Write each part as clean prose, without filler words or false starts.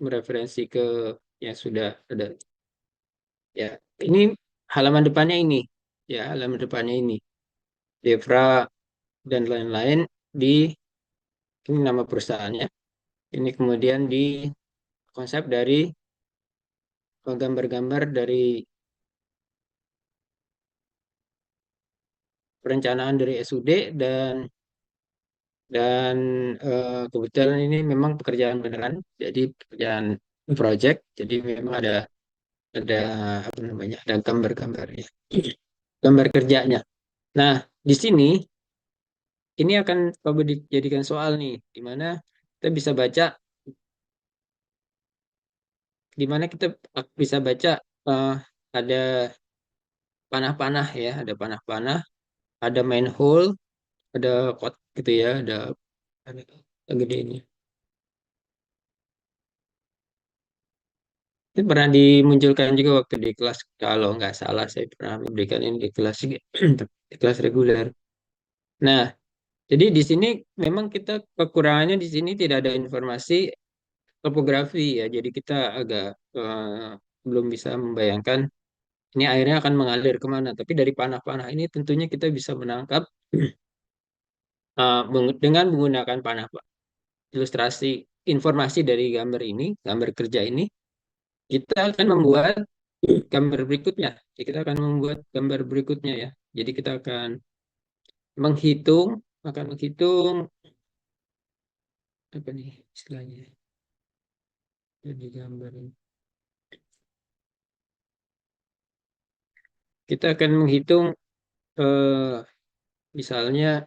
mereferensi ke yang sudah ada. Ya, ini halaman depannya ini. Ya, halaman depannya ini. Devra dan lain-lain di ini nama perusahaannya. Ini kemudian di konsep dari gambar-gambar dari perencanaan dari SUD dan kebetulan ini memang pekerjaan beneran, jadi pekerjaan project, jadi memang ada apa namanya, ada gambar-gambarnya, gambar kerjanya. Nah, di sini ini akan coba dijadikan soal nih, di mana kita bisa baca, di mana kita bisa baca eh, ada panah-panah ya, ada panah-panah, ada manhole, ada kot gitu ya, ada yang gede ini. Ini pernah dimunculkan juga waktu di kelas, kalau nggak salah saya pernah memberikan ini di kelas di kelas reguler. Nah, jadi di sini memang kita kekurangannya di sini tidak ada informasi topografi ya. Jadi kita agak belum bisa membayangkan ini airnya akan mengalir kemana. Tapi dari panah-panah ini tentunya kita bisa menangkap dengan menggunakan panah, Pak. Ilustrasi informasi dari gambar ini, gambar kerja ini, kita akan membuat gambar berikutnya. Jadi kita akan membuat gambar berikutnya ya. Jadi kita menghitung, akan menghitung apa nih istilahnya? Jadi gambar ini. Kita akan menghitung misalnya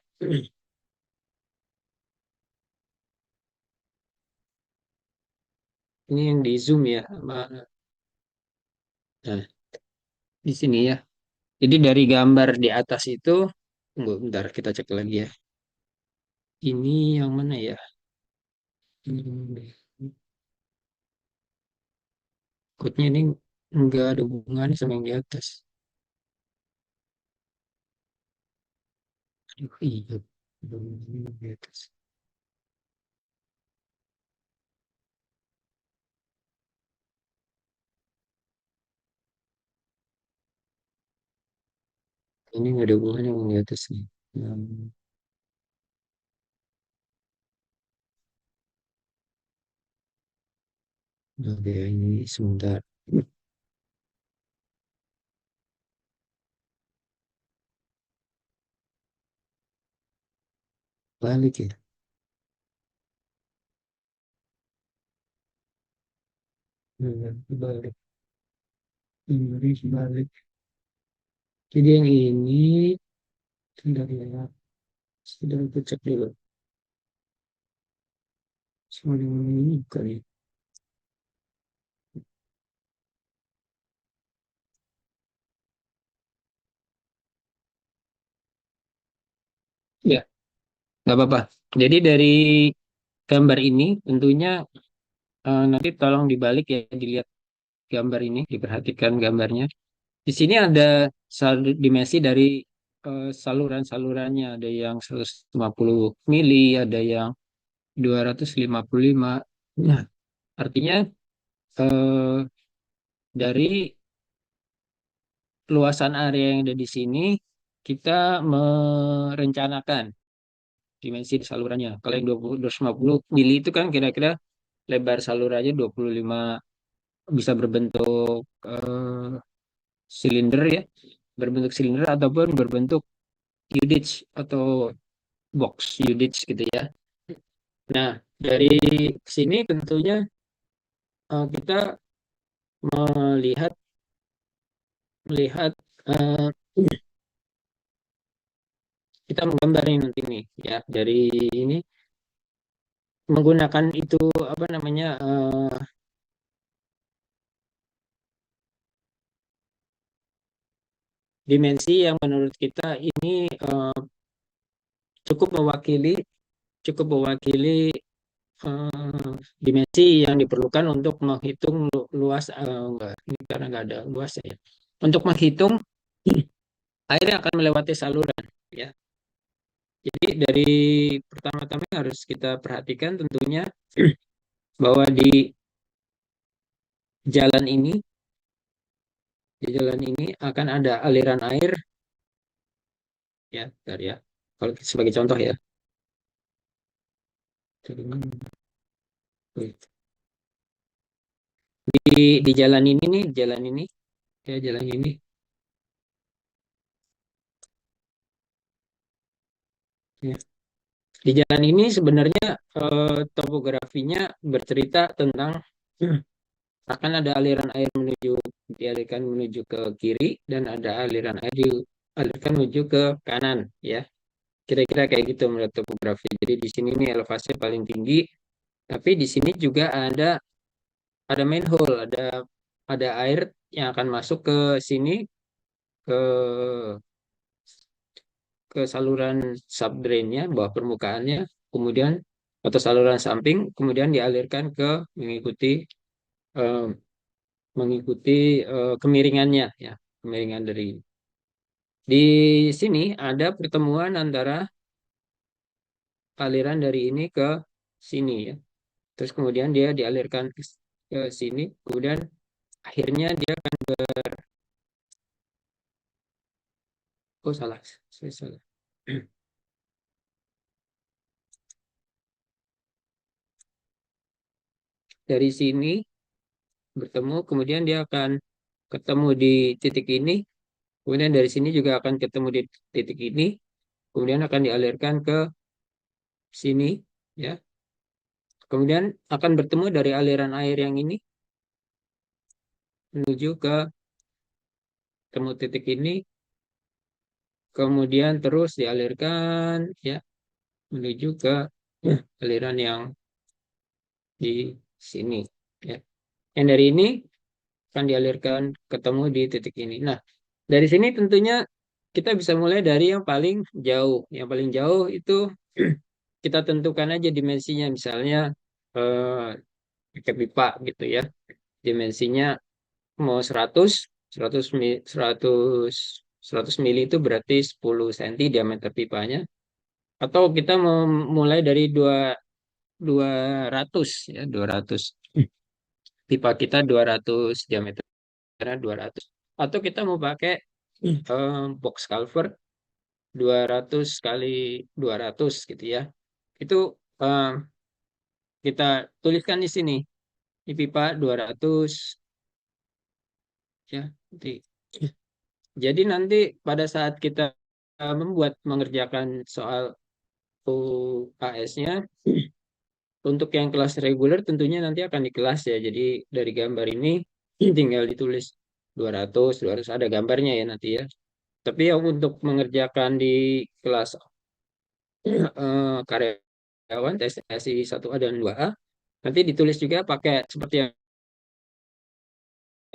ini yang di zoom ya, nah, di sini ya. Jadi dari gambar di atas itu, tunggu bentar kita cek lagi ya. Ini yang mana ya? Hmm, Code-nya ini nggak ada hubungannya sama yang di atas. Aduh, iya. Ada hubungannya di atas. Ini nggak ada hubungannya sama yang di atas nih. Hmm, Oke, ini sebentar. Balik ya. Balik. Inggris balik. Jadi yang ini sudah ya. Sudah aku cek dulu. Semua yang ini bukan ya. Ya, nggak apa-apa. Jadi dari gambar ini tentunya nanti tolong dibalik ya, dilihat gambar ini, diperhatikan gambarnya. Di sini ada dimensi dari saluran-salurannya, ada yang 150 mili, ada yang 255. Nah, artinya eh, dari luasan area yang ada di sini, kita merencanakan dimensi salurannya. Kalau yang 20, 250 mili itu kan kira-kira lebar salurannya 25, bisa berbentuk silinder ya, berbentuk silinder ataupun berbentuk Yudits atau box Yudits gitu ya. Nah, dari sini tentunya kita melihat melihat eh, kita menggambar ini nanti nih ya, dari ini menggunakan itu apa namanya, dimensi yang menurut kita ini cukup mewakili cukup mewakili dimensi yang diperlukan untuk menghitung luas, enggak, ini karena nggak ada luas ya, untuk menghitung air yang akan melewati saluran ya. Jadi dari pertama-tama harus kita perhatikan tentunya bahwa di jalan ini, di jalan ini akan ada aliran air, ya, bentar ya. Kalau sebagai contoh ya, di jalan ini nih, jalan ini, ya jalan ini, ya. Di jalan ini sebenarnya topografinya bercerita tentang akan ada aliran air dialirkan menuju ke kiri dan ada aliran air dialirkan menuju ke kanan, ya. Kira-kira kayak gitu menurut topografi. Jadi di sini nih elevasi paling tinggi, tapi di sini juga ada manhole, ada air yang akan masuk ke sini, ke saluran subdrainnya, bawah permukaannya, kemudian atau saluran samping, kemudian dialirkan ke mengikuti eh, kemiringannya, ya, kemiringan dari di sini ada pertemuan antara aliran dari ini ke sini, ya. Terus kemudian dia dialirkan ke sini, kemudian akhirnya dia akan oh salah, saya salah. Dari sini bertemu, kemudian dia akan ketemu di titik ini, kemudian dari sini juga akan ketemu di titik ini, kemudian akan dialirkan ke sini, ya. Kemudian akan bertemu dari aliran air yang ini menuju ke temu titik ini, kemudian terus dialirkan, ya, menuju ke aliran yang di sini, ya. Yang dari ini akan dialirkan ketemu di titik ini. Nah, dari sini tentunya kita bisa mulai dari yang paling jauh. Yang paling jauh itu kita tentukan aja dimensinya, misalnya pakai pipa gitu, ya. Dimensinya mau 100 100 mili itu berarti 10 cm diameter pipanya. Atau kita mau mulai dari 200, ya, 200. Pipa kita 200 diameternya 200. Atau kita mau pakai box culvert 200 kali 200 gitu, ya. Itu eh, kita tuliskan di sini. Di pipa 200, ya. Jadi nanti pada saat kita mengerjakan soal UAS-nya untuk yang kelas reguler tentunya nanti akan di kelas, ya. Jadi dari gambar ini tinggal ditulis 200 ada gambarnya ya nanti, ya. Tapi yang untuk mengerjakan di kelas karyawan TSI 1A dan 2A nanti ditulis juga pakai seperti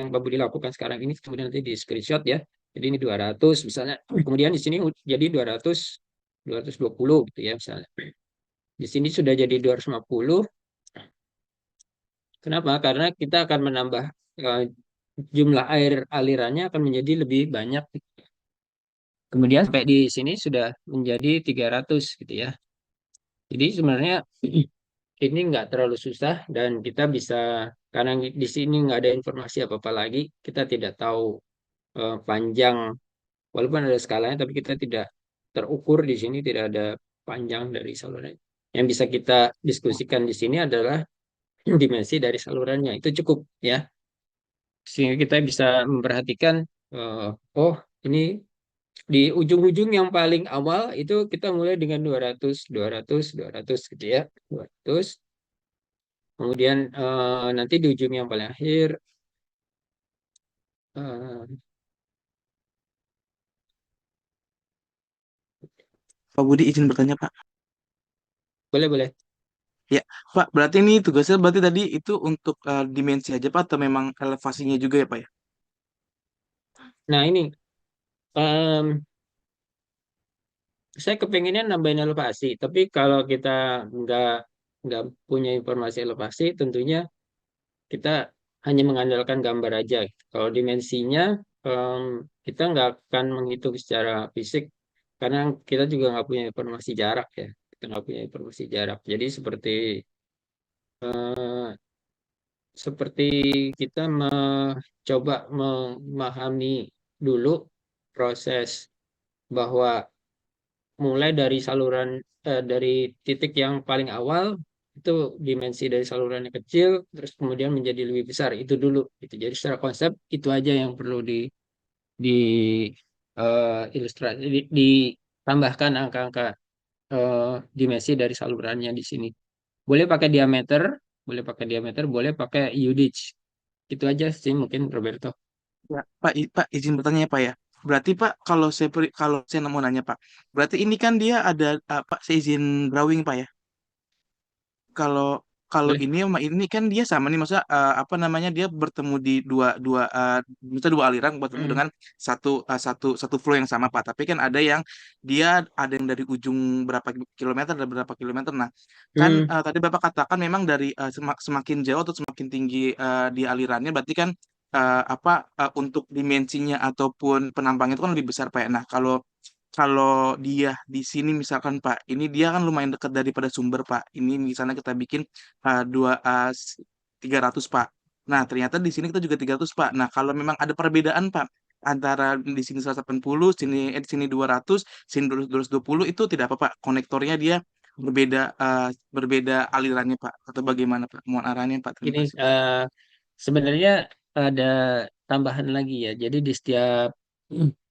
yang Pak Budi lakukan sekarang ini, kemudian nanti di screenshot, ya. Jadi ini 200 misalnya. Kemudian di sini jadi 220 gitu, ya, misalnya. Di sini sudah jadi 250. Kenapa? Karena kita akan menambah eh, jumlah air alirannya akan menjadi lebih banyak. Kemudian sampai di sini sudah menjadi 300 gitu, ya. Jadi sebenarnya ini nggak terlalu susah dan kita bisa, karena di sini nggak ada informasi apa-apa lagi, kita tidak tahu panjang, walaupun ada skalanya, tapi kita tidak terukur di sini, tidak ada panjang dari saluran. Yang bisa kita diskusikan di sini adalah dimensi dari salurannya. Itu cukup, ya. Sehingga kita bisa memperhatikan, eh, oh, ini di ujung-ujung yang paling awal itu kita mulai dengan 200 gitu, ya. 200. Kemudian nanti di ujung yang paling akhir, eh, Pak Budi izin bertanya, Pak. boleh boleh. Ya, Pak, berarti ini tugasnya berarti tadi itu untuk dimensi aja, Pak, atau memang elevasinya juga ya, Pak ya? Nah ini em, saya kepengennya nambahin elevasi, tapi kalau kita nggak nggak punya informasi elevasi, tentunya kita hanya mengandalkan gambar aja. Kalau dimensinya em, kita nggak akan menghitung secara fisik karena kita juga nggak punya informasi jarak, ya. Kita nggak punya informasi jarak. Jadi seperti seperti kita mencoba memahami dulu proses bahwa mulai dari saluran dari titik yang paling awal itu dimensi dari salurannya kecil terus kemudian menjadi lebih besar itu dulu itu jadi secara konsep itu aja yang perlu di ilustrasi ditambahkan angka-angka dimensi dari salurannya di sini boleh pakai diameter boleh pakai yardage itu aja sih mungkin Roberto. Ya, Pak, Pak izin bertanya ya Pak ya. Berarti Pak, kalau saya mau nanya Pak, berarti ini kan dia ada Pak, saya izin drawing Pak ya. Kalau kalau Boleh. ini sama ini kan dia sama nih, masa apa namanya, dia bertemu di dua dua misalnya dua aliran bertemu Mm. dengan satu flow yang sama Pak. Tapi kan ada yang dia ada yang dari ujung berapa kilometer dan berapa kilometer. Nah, kan Hmm. tadi Bapak katakan memang dari semakin jauh atau semakin tinggi di alirannya, berarti kan apa untuk dimensinya ataupun penampang itu kan lebih besar Pak ya. Nah, kalau kalau dia di sini misalkan Pak, ini dia kan lumayan dekat daripada sumber Pak. Ini misalnya kita bikin 300 Pak. Nah, ternyata di sini kita juga 300 Pak. Nah, kalau memang ada perbedaan Pak antara di sini 180, di sini 200, sini 220 itu tidak apa Pak. Konektornya dia berbeda alirannya Pak. Atau bagaimana Pak? Mohon arahannya Pak. Terima Ini kasih. sebenarnya ada tambahan lagi ya. Jadi di setiap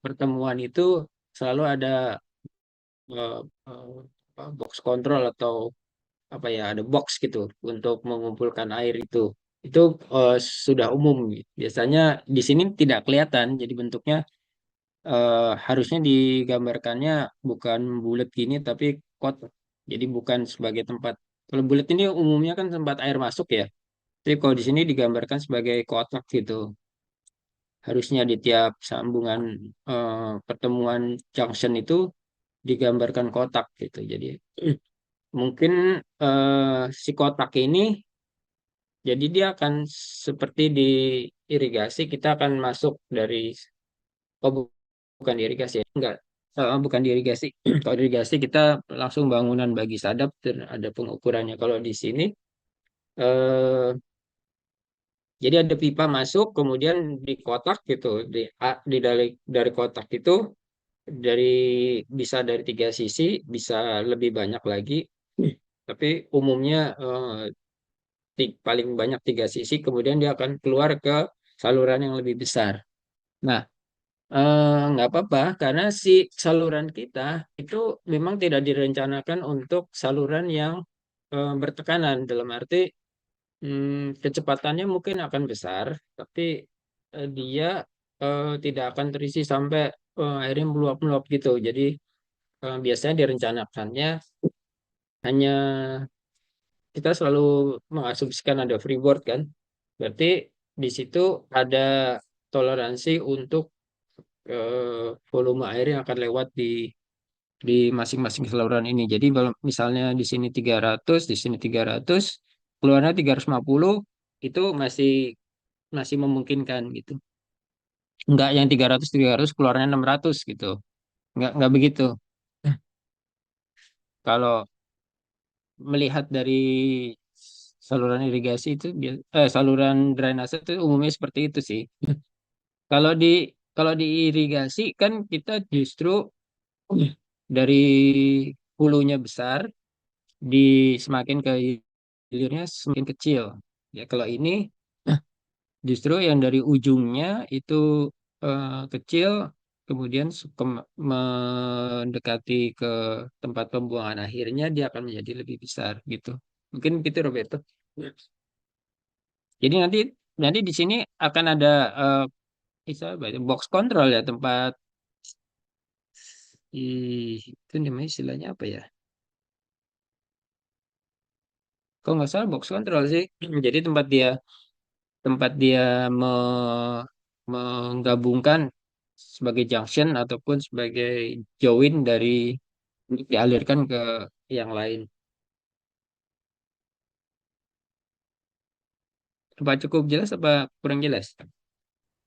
pertemuan itu selalu ada eh, eh, box control atau apa ya, ada box gitu untuk mengumpulkan air itu. Itu sudah umum. Biasanya di sini tidak kelihatan. Jadi bentuknya harusnya digambarkannya bukan bulat gini tapi kotak. Jadi bukan sebagai tempat. Kalau bulat ini umumnya kan tempat air masuk ya. Tapi kalau di sini digambarkan sebagai kotak gitu. Harusnya di tiap sambungan pertemuan junction itu digambarkan kotak gitu. Jadi mungkin si kotak ini jadi dia akan seperti di irigasi kita akan masuk dari oh bukan di irigasi ya. Enggak. Bukan di irigasi. Kalau di irigasi kita langsung bangunan bagi sadap dan ada pengukurannya. Kalau di sini eh, jadi ada pipa masuk, kemudian di kotak gitu, dari kotak itu dari bisa dari tiga sisi, bisa lebih banyak lagi, tapi umumnya paling banyak tiga sisi, kemudian dia akan keluar ke saluran yang lebih besar. Nah, nggak apa-apa karena si saluran kita itu memang tidak direncanakan untuk saluran yang bertekanan dalam arti kecepatannya mungkin akan besar, tapi dia tidak akan terisi sampai airnya meluap-meluap gitu. Jadi biasanya direncanakannya hanya kita selalu mengasumsikan ada freeboard kan. Berarti di situ ada toleransi untuk volume air yang akan lewat di masing-masing saluran ini. Jadi kalau misalnya di sini 300, di sini 300, keluarnya 350 itu masih masih memungkinkan gitu. Enggak yang 300 keluarnya 600 gitu. Enggak begitu. Kalau melihat dari saluran irigasi itu saluran drainase itu umumnya seperti itu sih. Kalau di kalau di irigasi kan kita justru dari hulunya besar di semakin ke hilirnya semakin kecil. Ya kalau ini justru yang dari ujungnya itu kecil, kemudian mendekati ke tempat pembuangan akhirnya dia akan menjadi lebih besar gitu. Mungkin gitu Roberto. Jadi nanti nanti di sini akan ada eh, apa itu, box control ya tempat itu namanya istilahnya apa ya? Kalau nggak salah box control sih. Jadi tempat dia menggabungkan sebagai junction ataupun sebagai join dari untuk dialirkan ke yang lain. Apa cukup jelas apa kurang jelas?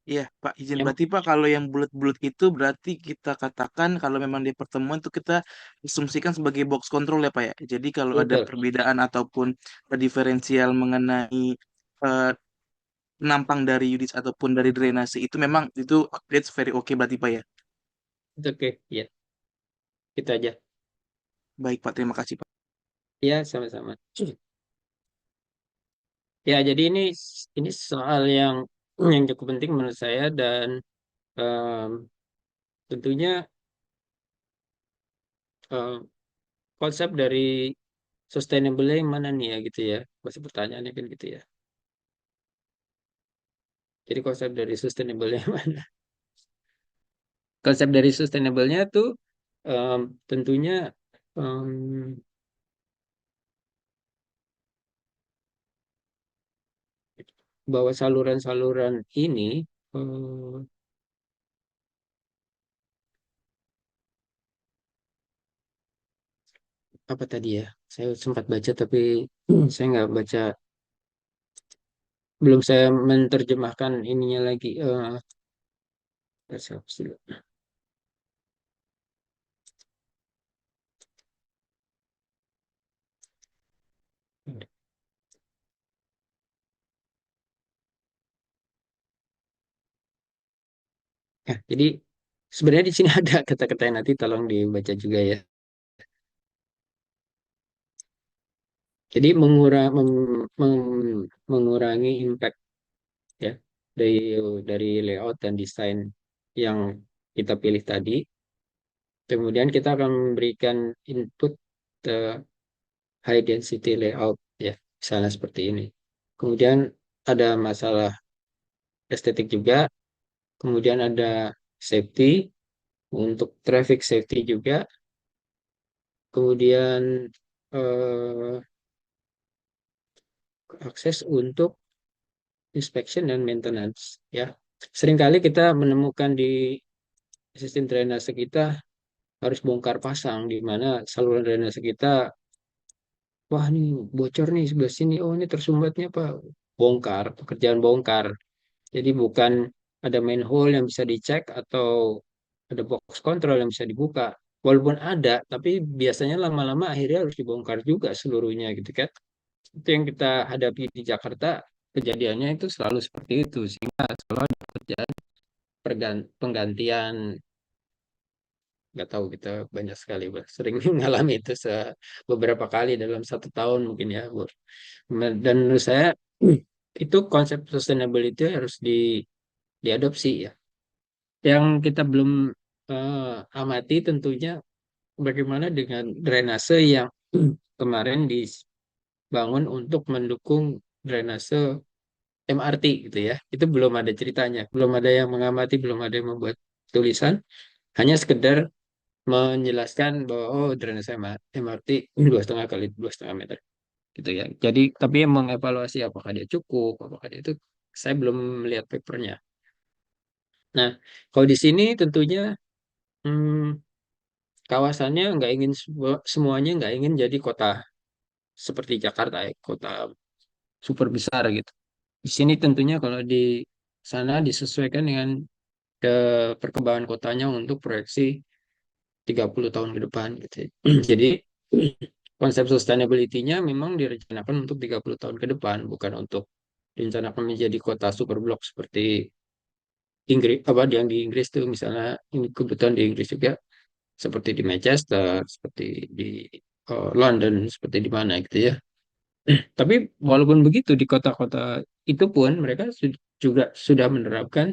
Iya, Pak, izin. Yang Berarti Pak, kalau yang bulat-bulat itu berarti kita katakan kalau memang di pertemuan itu kita asumsikan sebagai box control ya, Pak ya. Jadi kalau ada betul. perbedaan ataupun diferensial mengenai penampang dari unit ataupun dari drainase itu memang itu that's very okay berarti Pak ya. Oke, ya, kita aja. Baik Pak, terima kasih Pak. Ya, sama-sama. Ya, jadi ini soal yang cukup penting menurut saya dan em, tentunya em, konsep dari sustainable yang mana nih ya gitu ya. Masih pertanyaannya kan gitu ya. Jadi konsep dari sustainable yang mana? Konsep dari sustainable-nya tuh tentunya em, bahwa saluran-saluran ini eh, apa tadi ya? Saya sempat baca tapi saya nggak baca, belum saya menerjemahkan ininya lagi. Saya hapus dulu. Ya, jadi sebenarnya di sini ada kata-kata yang nanti tolong dibaca juga ya. Jadi mengurangi impact ya dari layout dan desain yang kita pilih tadi. Kemudian kita akan memberikan input high density layout ya, misalnya seperti ini. Kemudian ada masalah estetik juga, kemudian ada safety untuk traffic safety juga, kemudian eh, akses untuk inspection dan maintenance ya. Seringkali kita menemukan di sistem drainase kita harus bongkar pasang di mana saluran drainase kita, wah nih bocor nih sebelah sini, oh ini tersumbatnya apa? Bongkar, pekerjaan bongkar. Jadi bukan ada manhole yang bisa dicek atau ada box control yang bisa dibuka. Walaupun ada, tapi biasanya lama-lama akhirnya harus dibongkar juga seluruhnya gitu kan. Itu yang kita hadapi di Jakarta, kejadiannya itu selalu seperti itu. Sehingga selalu ada pekerjaan penggantian, nggak tahu kita banyak sekali, Bang. Sering mengalami itu beberapa kali dalam 1 tahun mungkin ya, Bu. Dan menurut saya itu konsep sustainability harus diadopsi ya. Yang kita belum amati tentunya bagaimana dengan drainase yang kemarin dibangun untuk mendukung drainase MRT gitu ya. Itu belum ada ceritanya, belum ada yang mengamati, belum ada yang membuat tulisan, hanya sekedar menjelaskan bahwa oh drainase MRT 2,5 kali 2,5 meter gitu ya. Jadi tapi yang mengevaluasi apakah dia cukup, apakah dia itu, saya belum melihat papernya. Nah, kalau di sini tentunya hmm, kawasannya nggak ingin semuanya nggak ingin jadi kota seperti Jakarta ya, kota super besar gitu. Di sini tentunya kalau di sana disesuaikan dengan perkembangan kotanya untuk proyeksi 30 tahun ke depan gitu. Jadi konsep sustainability-nya memang direncanakan untuk 30 tahun ke depan, bukan untuk direncanakan menjadi kota super blok seperti Inggris, apa yang di Inggris tuh misalnya, ini kebetulan di Inggris juga seperti di Manchester, seperti di London, seperti di mana gitu ya. Tapi walaupun begitu di kota-kota itu pun mereka juga sudah menerapkan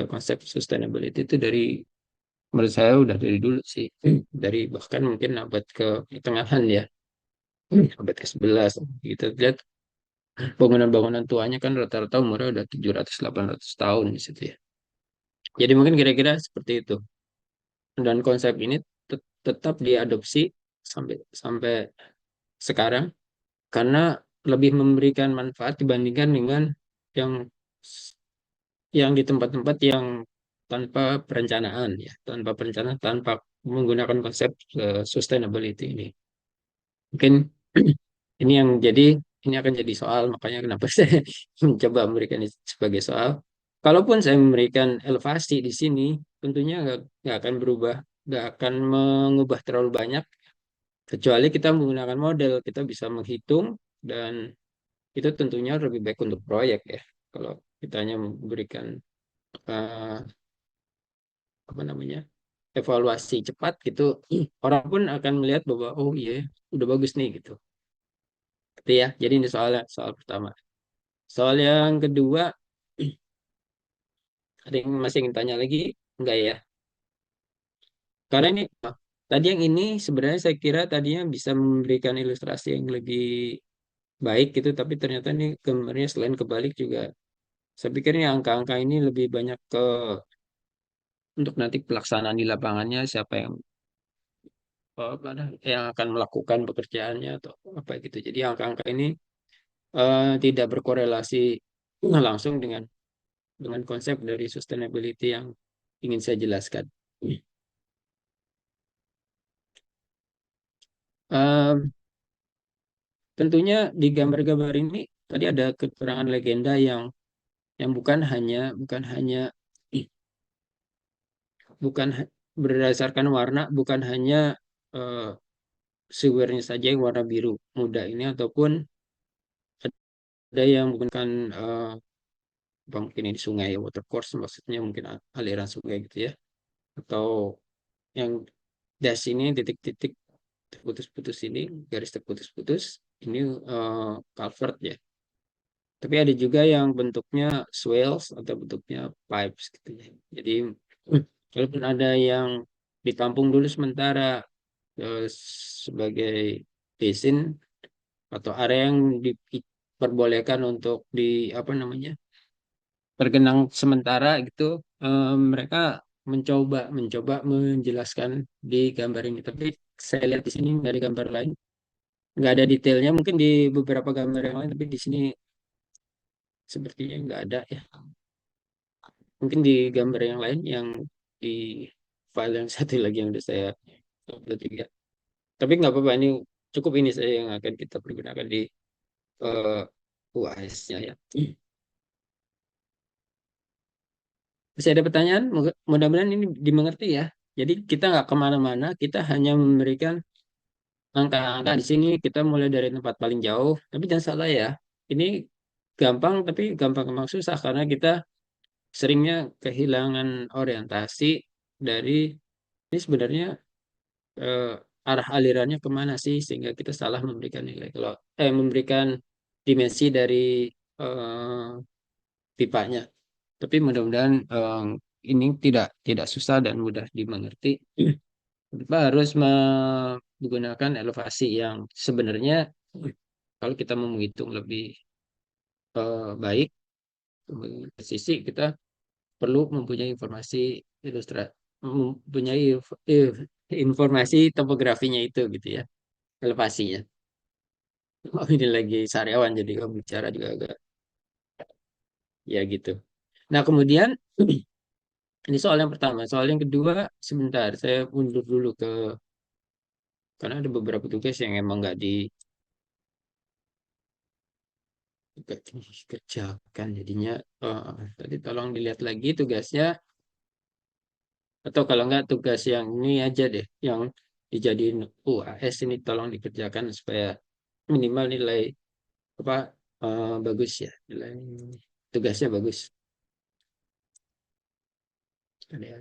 konsep sustainability itu dari, menurut saya udah dari dulu sih. Dari bahkan mungkin abad ke pertengahan ya, abad ke-11 gitu. Lihat bangunan-bangunan tuanya kan rata-rata umurnya udah 700-800 tahun di situ ya. Jadi mungkin kira-kira seperti itu. Dan konsep ini tetap diadopsi sampai sampai sekarang karena lebih memberikan manfaat dibandingkan dengan yang di tempat-tempat yang tanpa perencanaan ya, tanpa perencanaan, tanpa menggunakan konsep sustainability ini. Mungkin ini yang jadi, ini akan jadi soal, makanya kenapa saya mencoba memberikan ini sebagai soal. Kalaupun saya memberikan elevasi di sini, tentunya nggak akan berubah, nggak akan mengubah terlalu banyak, kecuali kita menggunakan model, kita bisa menghitung dan itu tentunya lebih baik untuk proyek ya. Kalau kita hanya memberikan eh, apa namanya evaluasi cepat gitu, orang pun akan melihat bahwa oh iya udah bagus nih gitu. Gitu ya. Jadi ini soal pertama. Soal yang kedua, ada yang masih ingin tanya lagi? Enggak ya? Karena ini tadi yang ini sebenarnya saya kira tadinya bisa memberikan ilustrasi yang lebih baik gitu, tapi ternyata ini gambarnya selain kebalik juga. Saya pikir ini angka-angka ini lebih banyak ke untuk nanti pelaksanaan di lapangannya siapa yang akan melakukan pekerjaannya atau apa gitu. Jadi angka-angka ini tidak berkorelasi langsung dengan konsep dari sustainability yang ingin saya jelaskan. Em, Tentunya di gambar-gambar ini tadi ada keterangan legenda yang bukan hanya bukan ha- berdasarkan warna, bukan hanya eh, sewernya saja yang warna biru muda ini, ataupun ada yang menggunakan apa mungkin ini sungai watercourse, maksudnya mungkin aliran sungai gitu ya, atau yang dash ini titik-titik terputus-putus ini, garis terputus-putus ini culvert ya. Tapi ada juga yang bentuknya swales atau bentuknya pipes gitu ya. Jadi walaupun ada yang ditampung dulu sementara sebagai basin atau area yang diperbolehkan untuk di apa namanya tergenang sementara gitu, mereka mencoba mencoba menjelaskan di gambar ini. Tapi saya lihat di sini dari gambar lain nggak ada detailnya. Mungkin di beberapa gambar yang lain, tapi di sini sepertinya nggak ada ya. Mungkin di gambar yang lain yang di file yang satu lagi yang udah saya upload juga. Tapi nggak apa-apa, ini cukup ini saya yang akan kita pergunakan di eh, UAS-nya ya. Masih ada pertanyaan? Mudah-mudahan ini dimengerti ya. Jadi kita nggak kemana-mana, kita hanya memberikan angka-angka di sini. Kita mulai dari tempat paling jauh, tapi jangan salah ya. Ini gampang, tapi gampang memang susah karena kita seringnya kehilangan orientasi dari ini sebenarnya eh, arah alirannya kemana sih sehingga kita salah memberikan nilai kalau memberikan dimensi dari eh, pipanya. Tapi mudah-mudahan ini tidak tidak susah dan mudah dimengerti. Kita harus menggunakan elevasi yang sebenarnya kalau kita mau menghitung lebih baik, sisi kita perlu mempunyai mempunyai informasi topografinya itu gitu ya, elevasinya. Oh, ini lagi sariawan jadi kalau bicara juga agak ya gitu. Nah, kemudian ini soal yang pertama. Soal yang kedua, sebentar, saya mundur dulu karena ada beberapa tugas yang emang nggak dikerjakan. Jadinya tadi tolong dilihat lagi tugasnya, atau kalau nggak tugas yang ini aja deh, yang dijadiin UAS ini tolong dikerjakan supaya minimal nilai apa bagus ya, nilai tugasnya bagus. Ada yang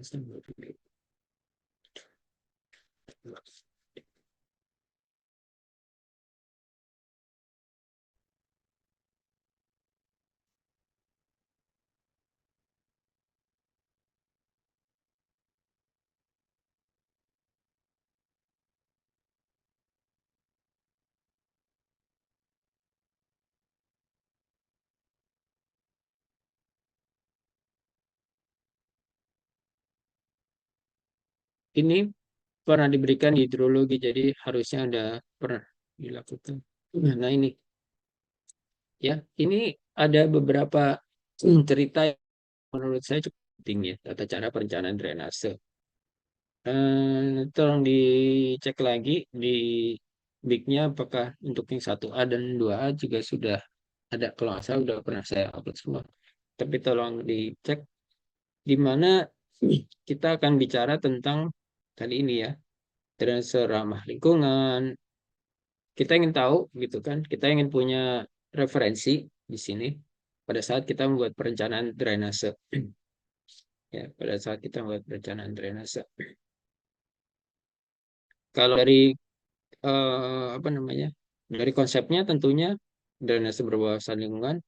ini pernah diberikan di hidrologi, jadi harusnya ada pernah dilakukan. Nah ini ya, ini ada beberapa cerita yang menurut saya cukup penting ya, tata cara perencanaan drainase. Tolong dicek lagi di bignya apakah untuk yang 1A dan 2A juga sudah ada, kalau nggak salah udah pernah saya upload semua. Tapi tolong dicek di mana kita akan bicara tentang tadi ini ya, drainase ramah lingkungan. Kita ingin tahu gitu kan, kita ingin punya referensi di sini. pada saat kita membuat perencanaan drainase. Ya, pada saat kita membuat perencanaan drainase. Kalau dari apa namanya? Dari konsepnya tentunya drainase berwawasan lingkungan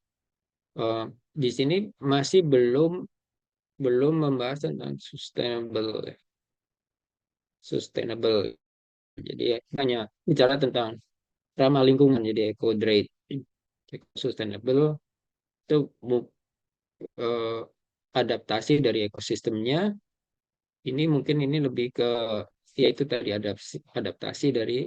eh, di sini masih belum belum membahas tentang sustainable. Jadi hanya bicara tentang ramah lingkungan, jadi eco drain, sustainable itu eh, adaptasi dari ekosistemnya. Ini mungkin ini lebih ke yaitu tadi adaptasi dari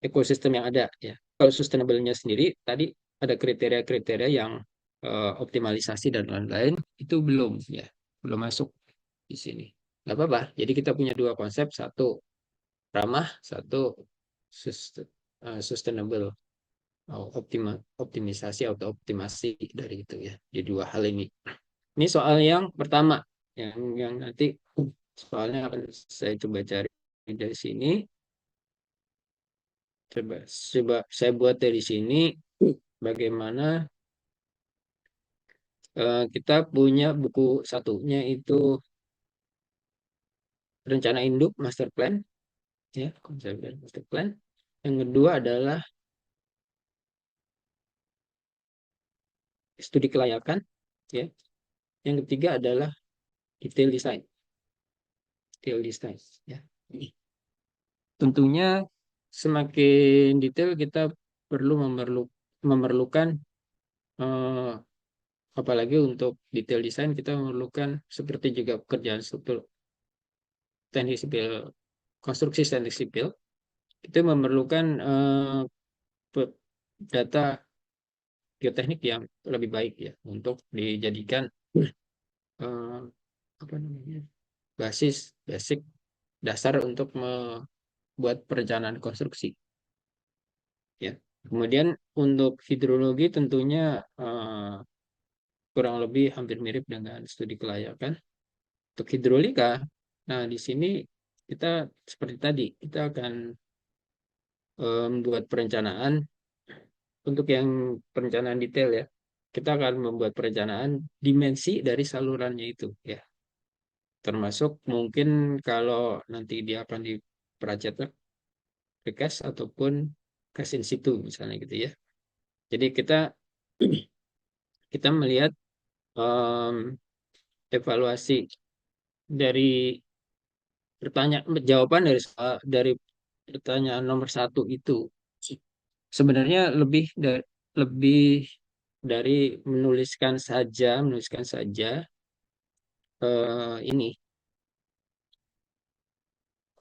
ekosistem yang ada ya. Kalau sustainable-nya sendiri tadi ada kriteria-kriteria yang optimalisasi dan lain-lain itu belum ya, belum masuk di sini. Nggak apa-apa. Jadi kita punya dua konsep, satu ramah, satu sustainable, optimisasi atau optimasi dari itu ya. Di dua hal ini. Ini soal yang pertama, yang nanti soalnya akan saya coba cari dari sini. Coba saya buat dari sini bagaimana kita punya buku satunya itu rencana induk master plan ya, konsep dan master plan. Yang kedua adalah studi kelayakan ya. Yang ketiga adalah detail design. Detail design ya. Tentunya semakin detail kita perlu memerlukan eh, apalagi untuk detail desain kita memerlukan seperti juga pekerjaan struktur teknik sipil, konstruksi teknik sipil itu memerlukan data geoteknik yang lebih baik ya untuk dijadikan eh, apa namanya basis basic dasar untuk membuat perencanaan konstruksi ya. Kemudian untuk hidrologi tentunya kurang lebih hampir mirip dengan studi kelayakan. Untuk hidrolika, nah di sini kita seperti tadi kita akan membuat perencanaan untuk yang perencanaan detail ya. Kita akan membuat perencanaan dimensi dari salurannya itu ya. Termasuk mungkin kalau nanti dia akan dipercetak precast ataupun cast in situ misalnya gitu ya. Jadi kita kita melihat em, evaluasi dari jawaban dari pertanyaan nomor satu itu sebenarnya lebih dari menuliskan saja ini.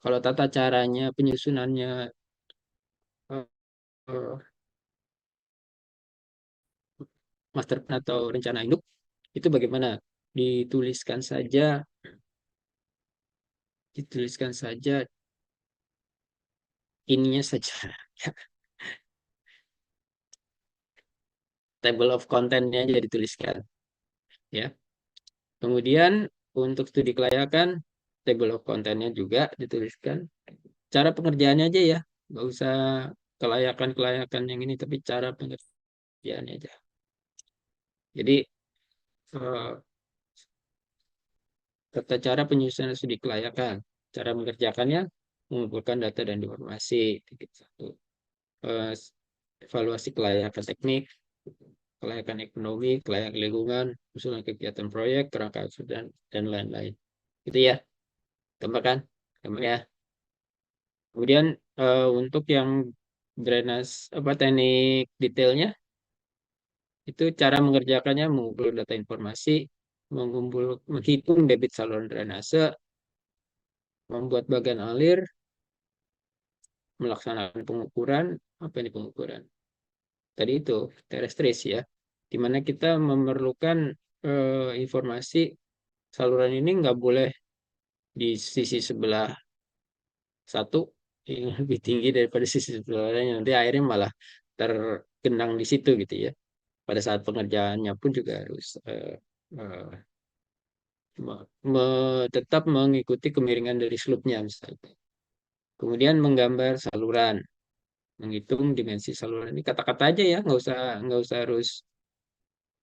Kalau tata caranya penyusunannya eh, eh, master plan atau rencana induk itu bagaimana? Dituliskan saja, dituliskan saja ininya saja, table of content-nya aja dituliskan, ya. Kemudian untuk studi kelayakan, table of content-nya juga dituliskan. Cara pengerjaannya aja ya, nggak usah kelayakan-kelayakan yang ini, tapi cara pengerjaannya aja. Jadi eh, tata cara penyusunan studi kelayakan, cara mengerjakannya, mengumpulkan data dan informasi, titik satu. Eh, Evaluasi kelayakan teknik, kelayakan ekonomi, kelayakan lingkungan, usulan kegiatan proyek, kerangka dan lain-lain. Gitu ya, gampang kan? Gampang ya. Kemudian untuk yang drainase apa teknik detailnya itu cara mengerjakannya mengumpulkan data informasi, menghitung debit saluran drainase, membuat bagan alir, melaksanakan pengukuran, apa ini pengukuran? Tadi itu terestris ya, di mana kita memerlukan informasi saluran ini nggak boleh di sisi sebelah satu yang lebih tinggi daripada sisi sebelah lain, nanti airnya malah tergenang di situ gitu ya. Pada saat pengerjaannya pun juga harus eh, tetap mengikuti kemiringan dari slope-nya misalnya. Kemudian menggambar saluran. menghitung dimensi saluran ini kata-kata aja ya, nggak usah harus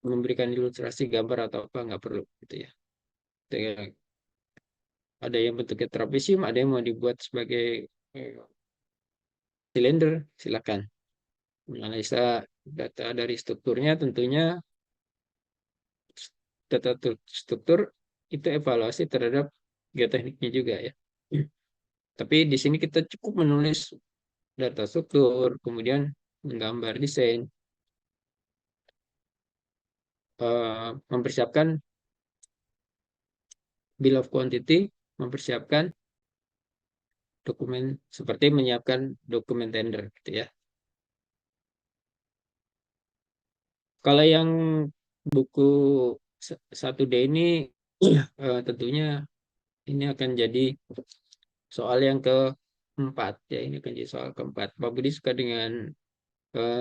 memberikan ilustrasi gambar atau apa, nggak perlu gitu ya. Kayak ada yang bentuknya trapesium, ada yang mau dibuat sebagai eh, silinder, silakan. Menganalisa data dari strukturnya, tentunya data struktur itu evaluasi terhadap geotekniknya juga ya. Tapi di sini kita cukup menulis data struktur, kemudian menggambar desain, mempersiapkan bill of quantity, mempersiapkan dokumen seperti menyiapkan dokumen tender gitu ya. Kalau yang buku 1D ini tentunya ini akan jadi soal yang keempat ya, ini akan jadi soal keempat. Pak Budi suka dengan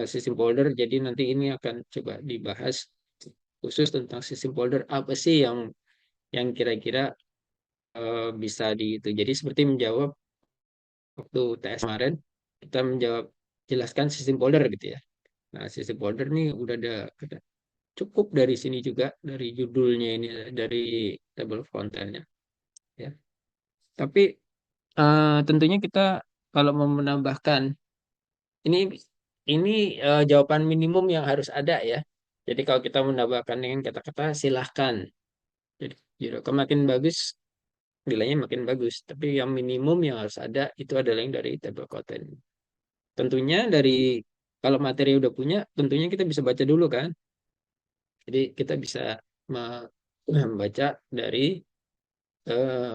sistem folder, jadi nanti ini akan coba dibahas khusus tentang sistem folder apa sih yang kira-kira bisa di itu. Jadi seperti menjawab waktu TS kemarin kita menjawab jelaskan sistem folder gitu ya. Nah, sistem folder nih udah ada cukup dari sini juga dari judulnya ini dari table of content-nya ya. Tapi tentunya kita kalau mau menambahkan ini ini jawaban minimum yang harus ada ya. Jadi kalau kita menambahkan dengan kata-kata silahkan. Jadi makin bagus nilainya makin bagus. Tapi yang minimum yang harus ada itu adalah yang dari table content. Tentunya dari kalau materi udah punya, tentunya kita bisa baca dulu kan. Jadi kita bisa membaca dari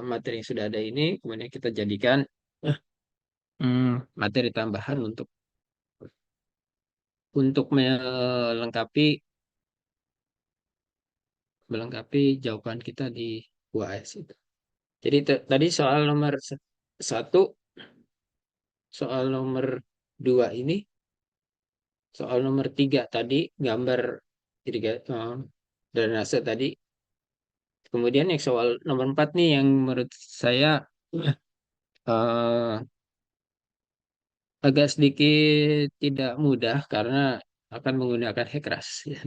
materi yang sudah ada ini, kemudian kita jadikan eh, materi tambahan untuk melengkapi jawaban kita di UAS itu. Jadi tadi soal nomor satu, soal nomor dua ini, soal nomor tiga tadi gambar drainase tadi. Kemudian yang soal nomor empat nih yang menurut saya eh, agak sedikit tidak mudah karena akan menggunakan hekras. Ya.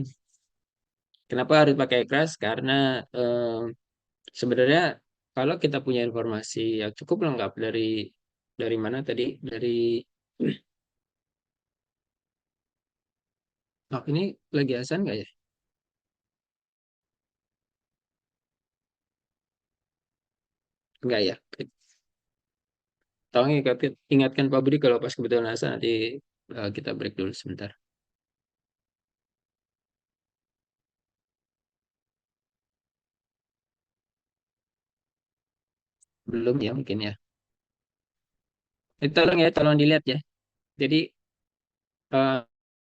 Kenapa harus pakai hekras? Karena sebenarnya kalau kita punya informasi yang cukup lengkap dari mana tadi? Dari oh, ini lagi azan nggak ya? Enggak ya. Tolong ingatkan Pak Budi kalau pas kebetulan azan nanti kita break dulu sebentar. Belum ya mungkin ya. Tolong ya, tolong dilihat ya. Jadi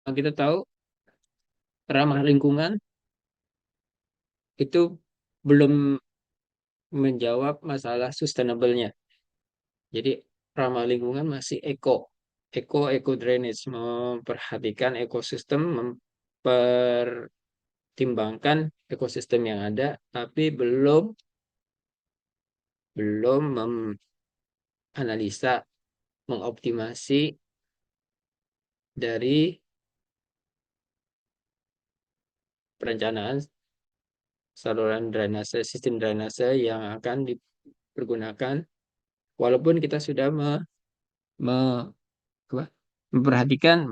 kita tahu ramah lingkungan itu belum menjawab masalah sustainable-nya. Jadi ramah lingkungan masih eco drainage, memperhatikan ekosistem, mempertimbangkan ekosistem yang ada, tapi belum belum menganalisa, mengoptimasi dari perencanaan saluran drainase, sistem drainase yang akan dipergunakan, walaupun kita sudah me- apa, memperhatikan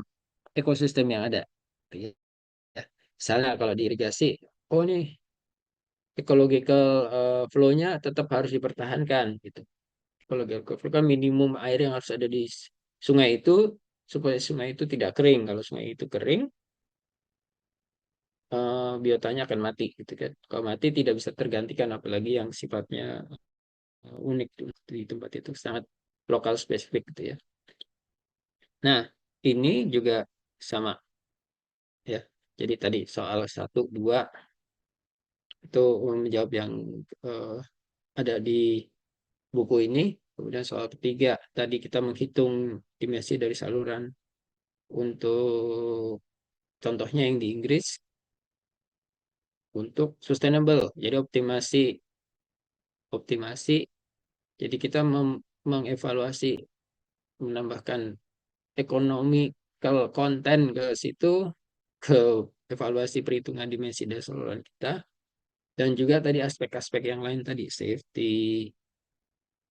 ekosistem yang ada. Ya. Misalnya kalau di irigasi, oh nih ecological flow-nya tetap harus dipertahankan gitu. Ecological flow kan minimum air yang harus ada di sungai itu supaya sungai itu tidak kering. Kalau sungai itu kering, biotanya akan mati gitu kan. Kalau mati tidak bisa tergantikan apalagi yang sifatnya unik di tempat itu sangat lokal spesifik gitu ya. Nah, ini juga sama ya. Jadi tadi soal satu, dua itu menjawab yang eh, ada di buku ini. Kemudian soal ketiga, tadi kita menghitung dimensi dari saluran untuk contohnya yang di Inggris untuk sustainable. Jadi optimasi. Jadi kita mengevaluasi, menambahkan ekonomi, kalau konten ke situ, ke evaluasi perhitungan dimensi dasar saluran kita, dan juga tadi aspek-aspek yang lain tadi, safety,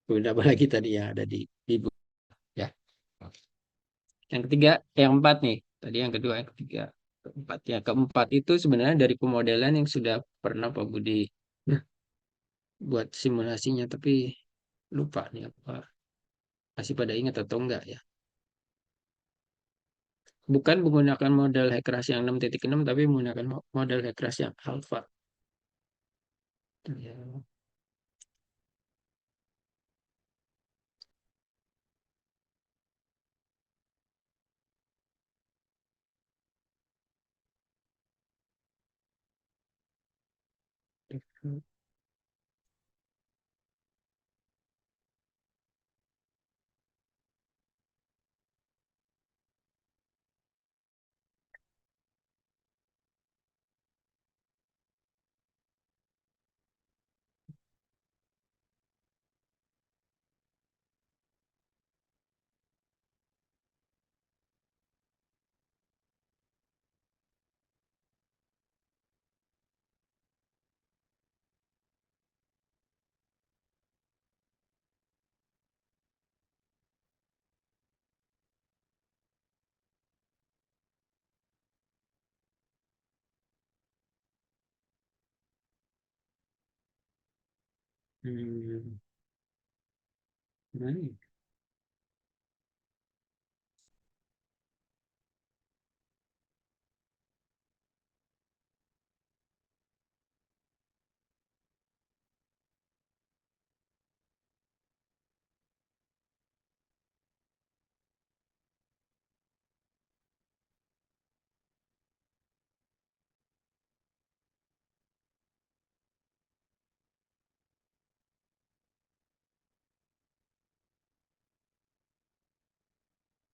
kemudian apa lagi tadi yang ada di buku ya. Yang ketiga, yang empat nih. Tadi yang kedua, yang ketiga, keempat. Yang keempat itu sebenarnya dari pemodelan yang sudah pernah Pak Budi buat simulasinya, tapi lupa nih apa masih pada ingat atau enggak ya. Bukan menggunakan model Hackers yang 6.6, tapi menggunakan model Hackers yang alpha. Ya. Hmm, gimana ya?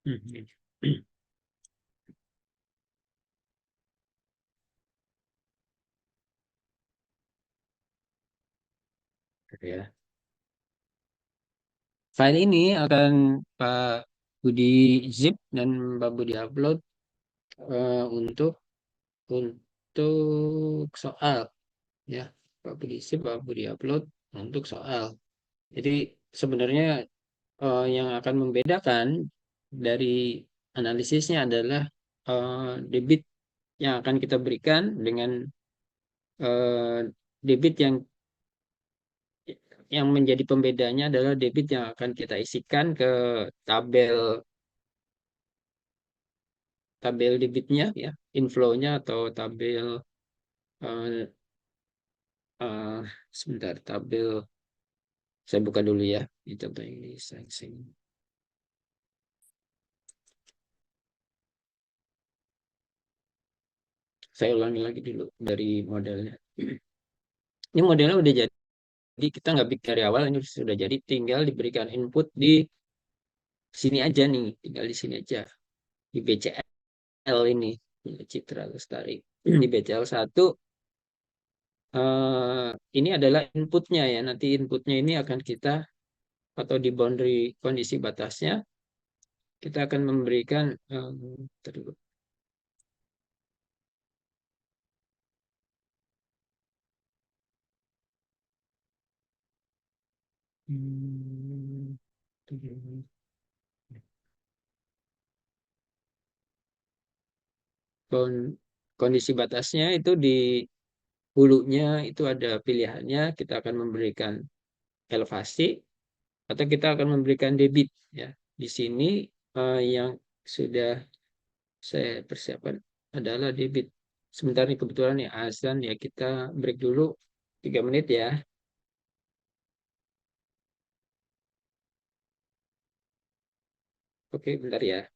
Hmm, ya. File ini akan Pak Budi zip dan Pak Budi upload untuk soal ya. Pak Budi zip, Pak Budi upload untuk soal. Jadi sebenarnya yang akan membedakan dari analisisnya adalah debit yang akan kita berikan dengan eh, debit yang menjadi pembedanya adalah debit yang akan kita isikan ke tabel tabel debitnya ya, inflow-nya atau tabel eh, eh, sebentar, tabel saya buka dulu ya di contoh ini saya ulangi lagi dulu dari modelnya. Ini modelnya udah jadi, kita nggak bikin dari awal, ini sudah jadi, tinggal diberikan input di sini aja nih, tinggal di sini aja di BCL ini, Citra Lestari. Di BCL 1 ini adalah inputnya ya. Nanti inputnya ini akan kita, atau di boundary kondisi batasnya, kita akan memberikan bentar dulu. Hmm, kondisi batasnya itu di hulunya itu ada pilihannya, kita akan memberikan elevasi atau kita akan memberikan debit ya. Di sini yang sudah saya persiapkan adalah debit. Sebentar nih, kebetulan nih azan ya, kita break dulu 3 menit ya. Oke, bentar ya.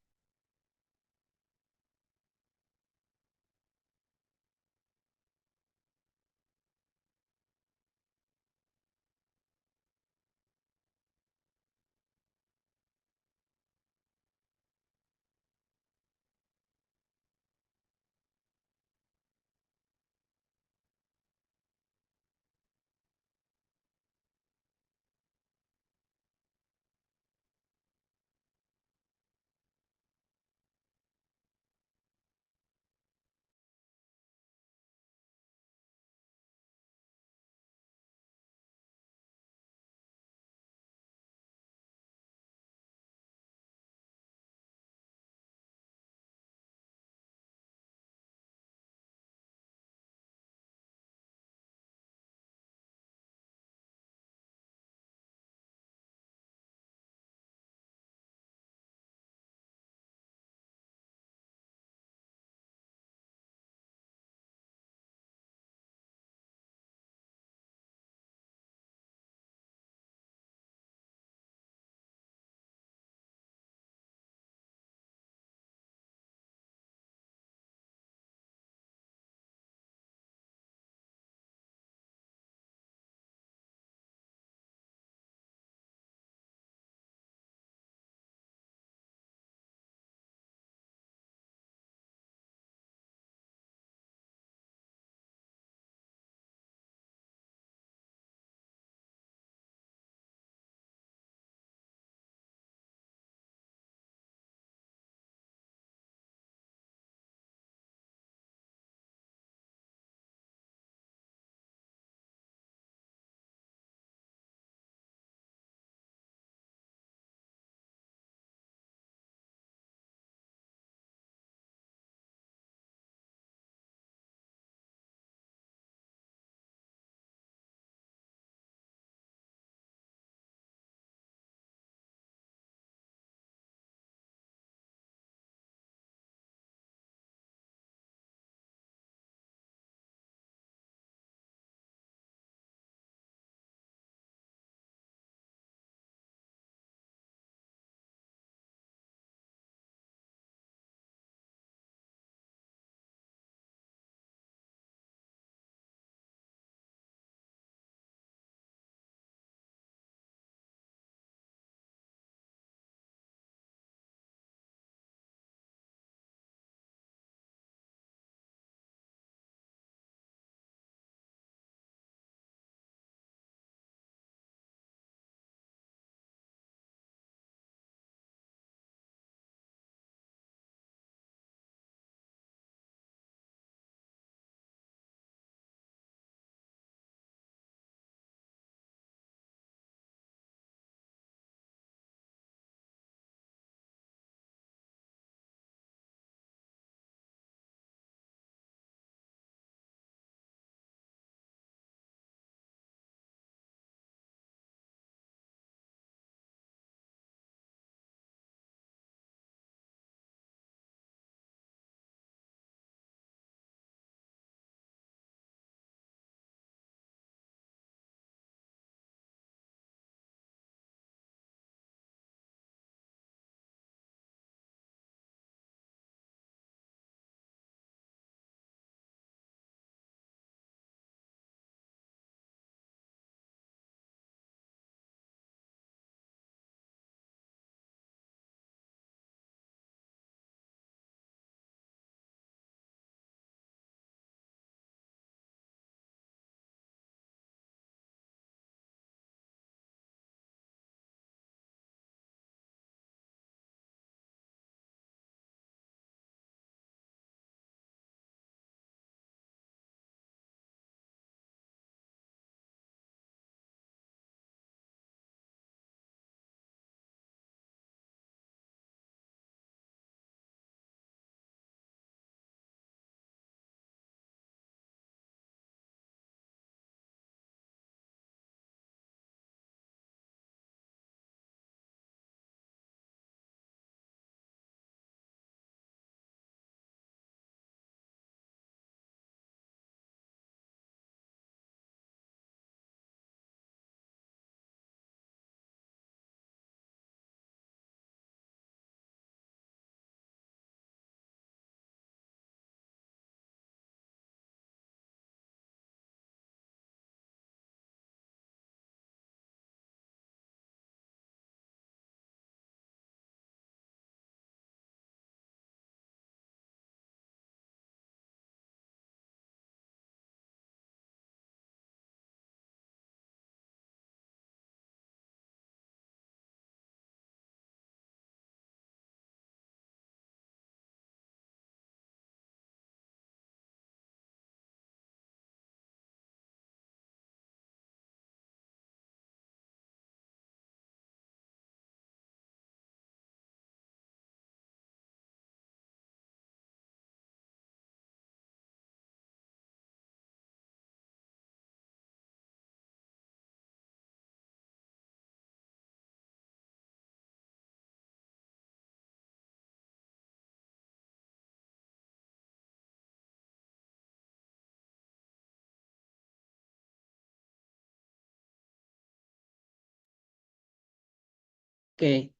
Oke,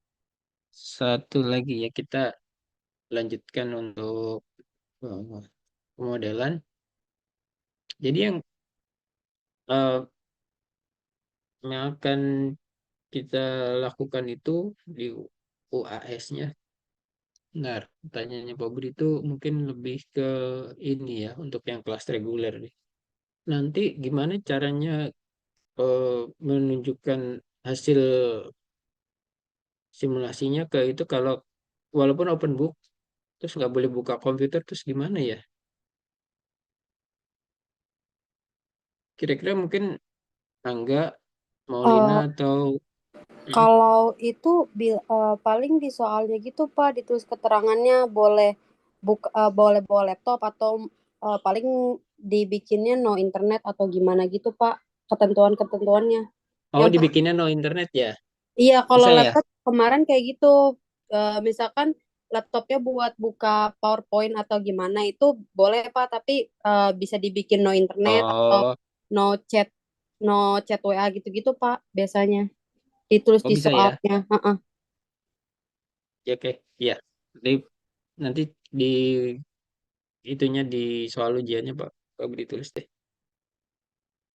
satu lagi ya kita lanjutkan untuk pemodelan. Jadi eh, yang akan kita lakukan itu di UAS-nya. Benar, pertanyaannya Pak Budi itu mungkin lebih ke ini ya, untuk yang kelas reguler nih. Nanti gimana caranya menunjukkan hasil simulasinya ke itu kalau walaupun open book, terus nggak boleh buka komputer, terus gimana ya? Kira-kira mungkin Angga, Maulina, Eh, atau Mm, Kalau itu paling di soalnya gitu Pak, ditulis keterangannya boleh boleh bawa laptop atau paling dibikinnya no internet atau gimana gitu Pak, ketentuan-ketentuannya. oh Yang dibikinnya no internet ya? iya, kalau Bisa ya? laptop kemarin kayak gitu. Misalkan laptopnya buat buka PowerPoint atau gimana itu boleh Pak, tapi bisa dibikin no internet atau Oh, no chat no chat WA gitu-gitu Pak biasanya. Ditulis oh di bisa ya? soalnya. Heeh. Ya, oke, ya. Nanti di itunya di soal ujiannya Pak Budi tulis deh.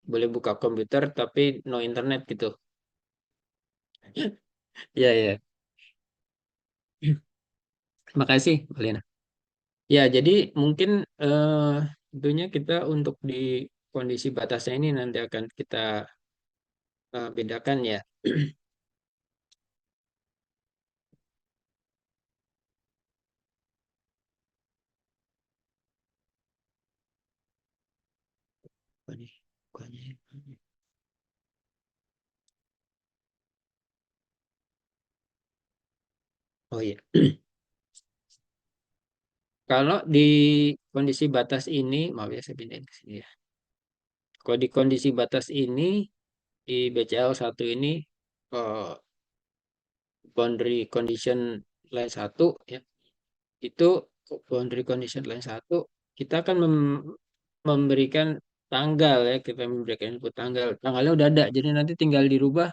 Boleh buka komputer tapi no internet gitu. Ya, ya. Makasih, Mbak Lina. Ya, jadi mungkin eh, tentunya kita untuk di kondisi batasnya ini nanti akan kita bedakan ya. Apa nih? Bukannya. Oh iya, kalau di kondisi batas ini, maaf ya saya pindahin ke sini ya. Kalau di kondisi batas ini, di BCL 1 ini, eh, boundary condition line 1 ya, itu boundary condition line 1, kita akan memberikan tanggal ya, kita memberikan input tanggal. Tanggalnya udah ada, jadi nanti tinggal dirubah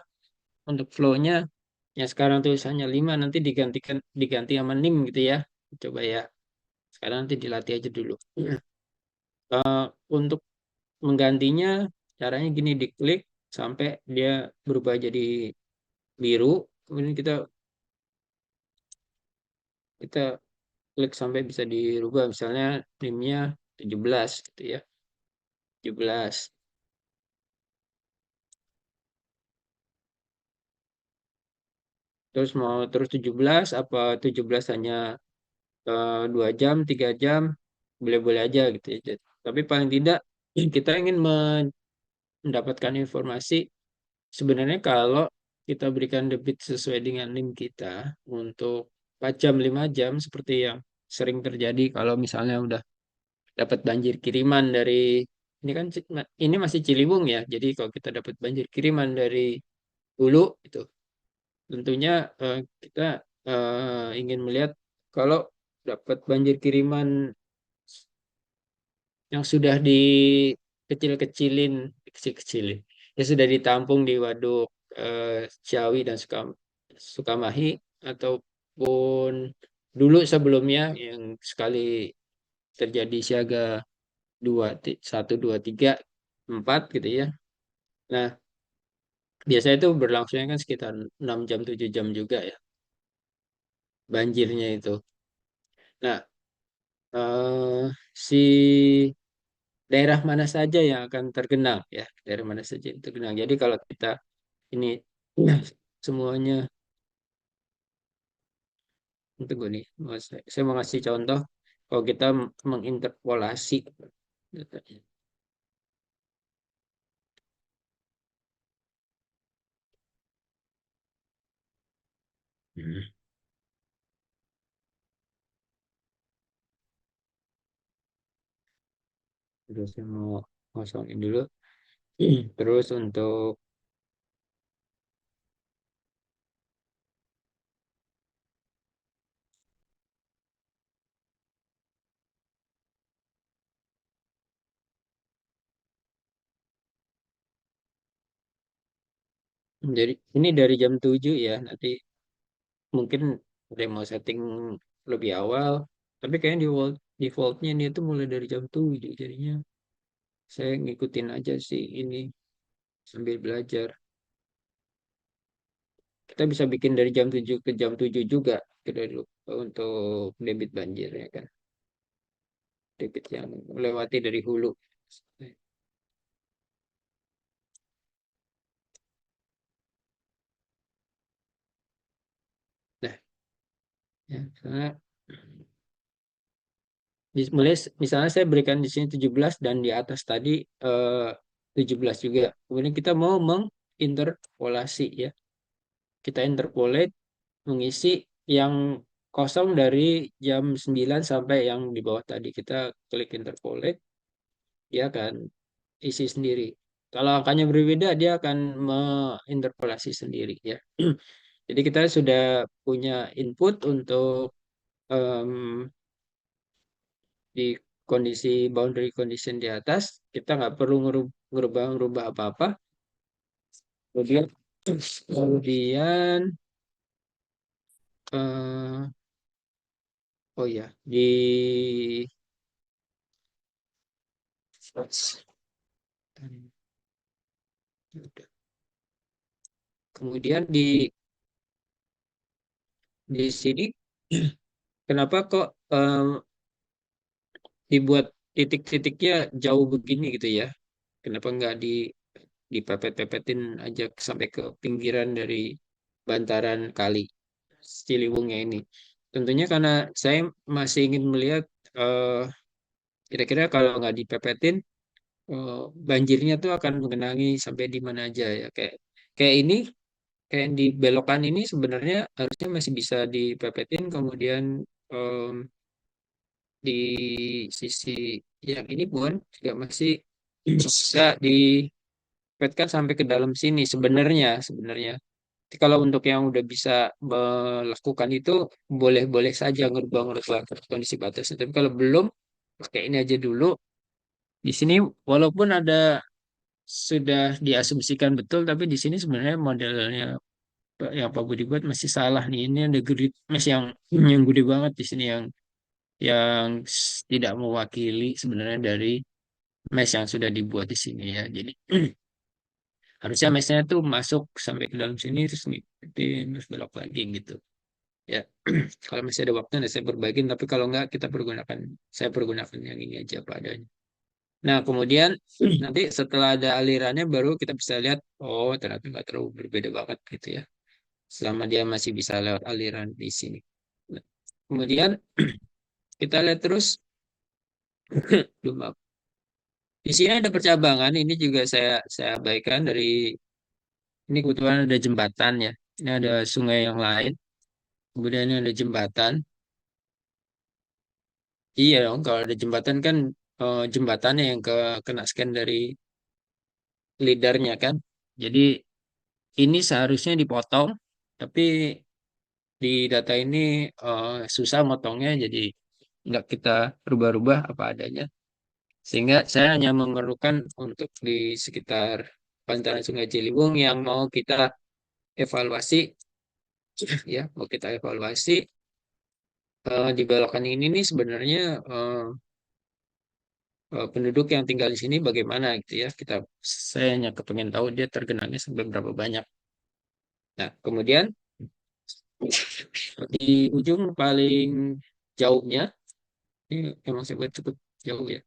untuk flow-nya. Yang sekarang tulisannya 5 nanti diganti sama NIM gitu ya. Coba ya. Sekarang nanti dilatih aja dulu. Untuk menggantinya caranya gini, diklik sampai dia berubah jadi biru. Kemudian kita kita klik sampai bisa dirubah, misalnya NIM-nya 17 gitu ya. 17. Terus mau terus 17 apa 17 hanya 2 jam, 3 jam, boleh-boleh aja gitu ya. Tapi paling tidak kita ingin mendapatkan informasi sebenarnya kalau kita berikan debit sesuai dengan NIM kita untuk 4 jam, 5 jam seperti yang sering terjadi kalau misalnya udah dapat banjir kiriman dari ini kan ini masih Ciliwung ya. Jadi kalau kita dapat banjir kiriman dari hulu itu tentunya kita ingin melihat kalau dapat banjir kiriman yang sudah dikecil-kecilin, kecil-kecilin, ya sudah ditampung di waduk Ciawi dan Sukamahi, ataupun dulu sebelumnya yang sekali terjadi siaga 1, 2, 3, 4 gitu ya. Nah, biasanya itu berlangsungnya kan sekitar 6 jam 7 jam juga ya banjirnya itu. Nah, si daerah mana saja yang akan tergenang ya, daerah mana saja yang tergenang. Jadi kalau kita ini semuanya untuk nih, saya mau ngasih contoh kalau kita menginterpolasi datanya. Hmm. Terus saya mau kosongin dulu. Terus untuk jadi ini dari jam 7 ya nanti mungkin ada yang mau setting lebih awal, tapi kayaknya defaultnya ini tuh mulai dari jam 7, jadinya saya ngikutin aja sih ini sambil belajar. Kita bisa bikin dari jam 7 ke jam 7 juga gitu dulu untuk debit banjir ya kan. Debit yang melewati dari hulu. Nah, ya, karena misalnya saya berikan di sini 17 dan di atas tadi 17 juga. Kemudian kita mau menginterpolasi ya. Kita interpolate mengisi yang kosong dari jam 9 sampai yang di bawah tadi. Kita klik interpolate, dia akan isi sendiri. Kalau angkanya berbeda, dia akan menginterpolasi sendiri ya. Jadi kita sudah punya input untuk em, di kondisi boundary condition di atas, kita nggak perlu ngerubah apa-apa. Kemudian, kemudian oh ya, kemudian di sini kenapa kok dibuat titik-titiknya jauh begini gitu ya? Kenapa nggak dipepet-pepetin aja sampai ke pinggiran dari bantaran kali Ciliwungnya ini? Tentunya karena saya masih ingin melihat eh, kira-kira kalau nggak dipepetin banjirnya tuh akan mengenangi sampai di mana aja ya. Kayak kayak ini kayak yang di belokan ini sebenarnya harusnya masih bisa dipepetin, kemudian em, di sisi yang ini pun juga masih bisa dipetkan sampai ke dalam sini sebenarnya. Tapi kalau untuk yang udah bisa melakukan itu boleh-boleh saja ngerubah-ngerubah kondisi batasnya. Tapi kalau belum, pakai ini aja dulu. Di sini walaupun ada sudah diasumsikan betul, tapi di sini sebenarnya modelnya yang Pak Budi buat masih salah nih. Ini ada grid mesh yang gede banget di sini yang tidak mewakili sebenarnya dari mesh yang sudah dibuat di sini ya. Jadi harusnya meshnya tuh masuk sampai ke dalam sini terus ngikutin terus belok lagi gitu. Ya, kalau masih ada waktu nanti saya perbagiin, tapi kalau enggak saya pergunakan yang ini aja apa adanya. Nah, kemudian nanti setelah ada alirannya baru kita bisa lihat, oh ternyata nggak terlalu berbeda banget gitu ya. Selama dia masih bisa lewat aliran di sini. Nah, kemudian kita lihat terus, Duh, maaf. Di sini ada percabangan, ini juga saya abaikan dari ini kebetulan ada jembatan ya. Ini ada sungai yang lain, kemudian ini ada jembatan. Iya dong, kalau ada jembatan kan jembatannya yang kena scan dari lidarnya kan. Jadi ini seharusnya dipotong, tapi di data ini susah motongnya, jadi nggak kita rubah-rubah apa adanya. Sehingga saya hanya memerlukan untuk di sekitar bantaran Sungai Ciliwung yang mau kita evaluasi, ya, mau kita evaluasi di belokan ini nih sebenarnya penduduk yang tinggal di sini bagaimana gitu ya. Saya hanya kepengen tahu dia tergenangnya sampai berapa banyak. Nah, kemudian di ujung paling jauhnya, ini emang saya buat cukup jauh ya,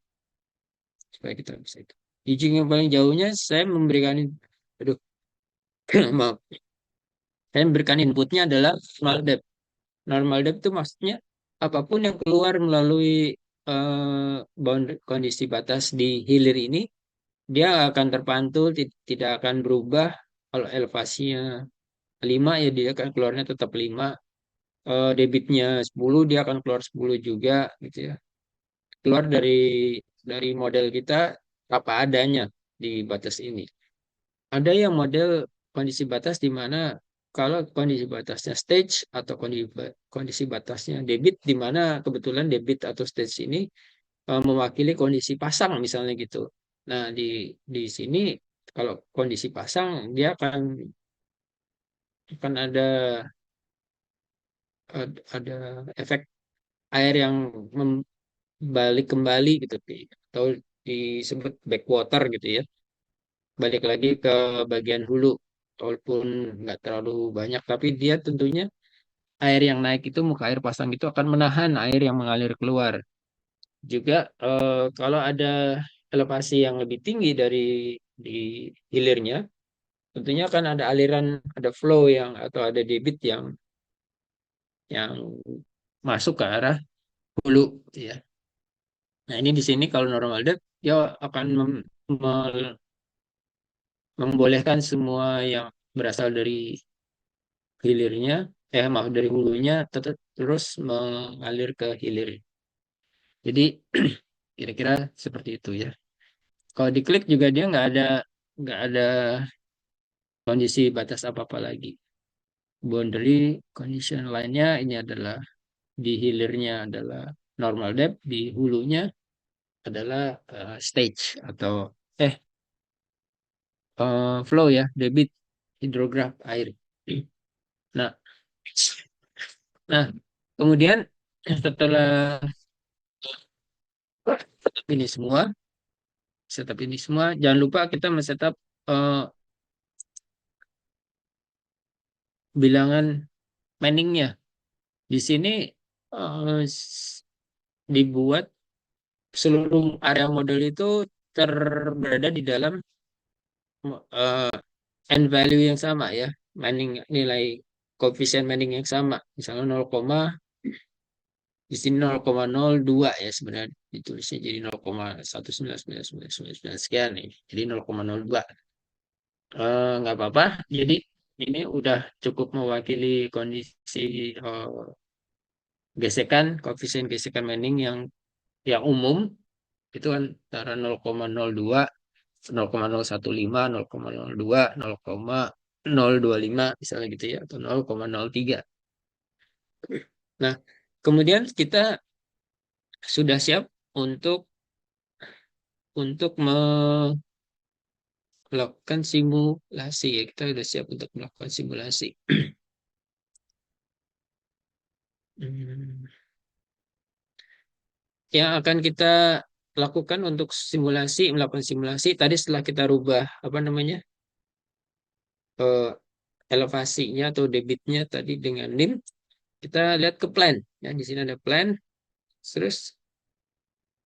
supaya kita bisa itu. Di ujung yang paling jauhnya, saya memberikan, aduh, maaf, saya memberikan inputnya adalah normal depth. Normal depth itu maksudnya apapun yang keluar melalui kondisi batas di hilir ini, dia akan terpantul, tidak akan berubah. Kalau elevasinya 5 ya dia akan keluarnya tetap 5. Debitnya 10 dia akan keluar 10 juga gitu ya. Keluar dari model kita apa adanya di batas ini. Ada yang model kondisi batas di mana kalau kondisi batasnya stage atau kondisi batasnya debit di mana kebetulan debit atau stage ini mewakili kondisi pasang misalnya gitu. Nah, di sini kalau kondisi pasang dia akan ada ada efek air yang balik kembali gitu, atau disebut backwater gitu ya, balik lagi ke bagian hulu, walaupun nggak terlalu banyak, tapi dia tentunya air yang naik itu, muka air pasang itu akan menahan air yang mengalir keluar. Juga kalau ada elevasi yang lebih tinggi dari di hilirnya, tentunya akan ada aliran, ada flow yang, atau ada debit yang masuk ke arah hulu gitu ya. Nah, ini di sini kalau normal depth dia akan membolehkan semua yang berasal dari hilirnya, maaf, dari hulunya tetap terus mengalir ke hilir. Jadi kira-kira seperti itu ya. Kalau diklik juga dia nggak ada kondisi batas apa-apa lagi. Boundary condition lainnya ini adalah di hilirnya adalah normal depth, di hulunya adalah stage atau eh flow ya, debit hidrograf air. Nah, nah kemudian setelah ini semua, setup ini semua, jangan lupa kita men-setup eh, bilangan Manningnya. Di sini dibuat seluruh area model itu berada di dalam eh, end value yang sama ya, Manning, nilai koefisien Manning yang sama, misalnya 0, di sini 0,02 ya, sebenarnya ditulisnya jadi 0,19999 sekian nih, jadi 0,02. Nggak apa-apa, jadi ini udah cukup mewakili kondisi gesekan, koefisien gesekan Manning yang umum itu kan antara 0,02, 0,015, 0,02, 0,025 misalnya gitu ya, atau 0,03. Nah, kemudian kita sudah siap untuk melakukan simulasi ya. Kita sudah siap untuk melakukan simulasi. Hmm. Yang akan kita lakukan untuk melakukan simulasi tadi, setelah kita rubah apa namanya, eh, elevasinya atau debitnya tadi dengan NIM, kita lihat ke plan. Ya, di sini ada plan. Terus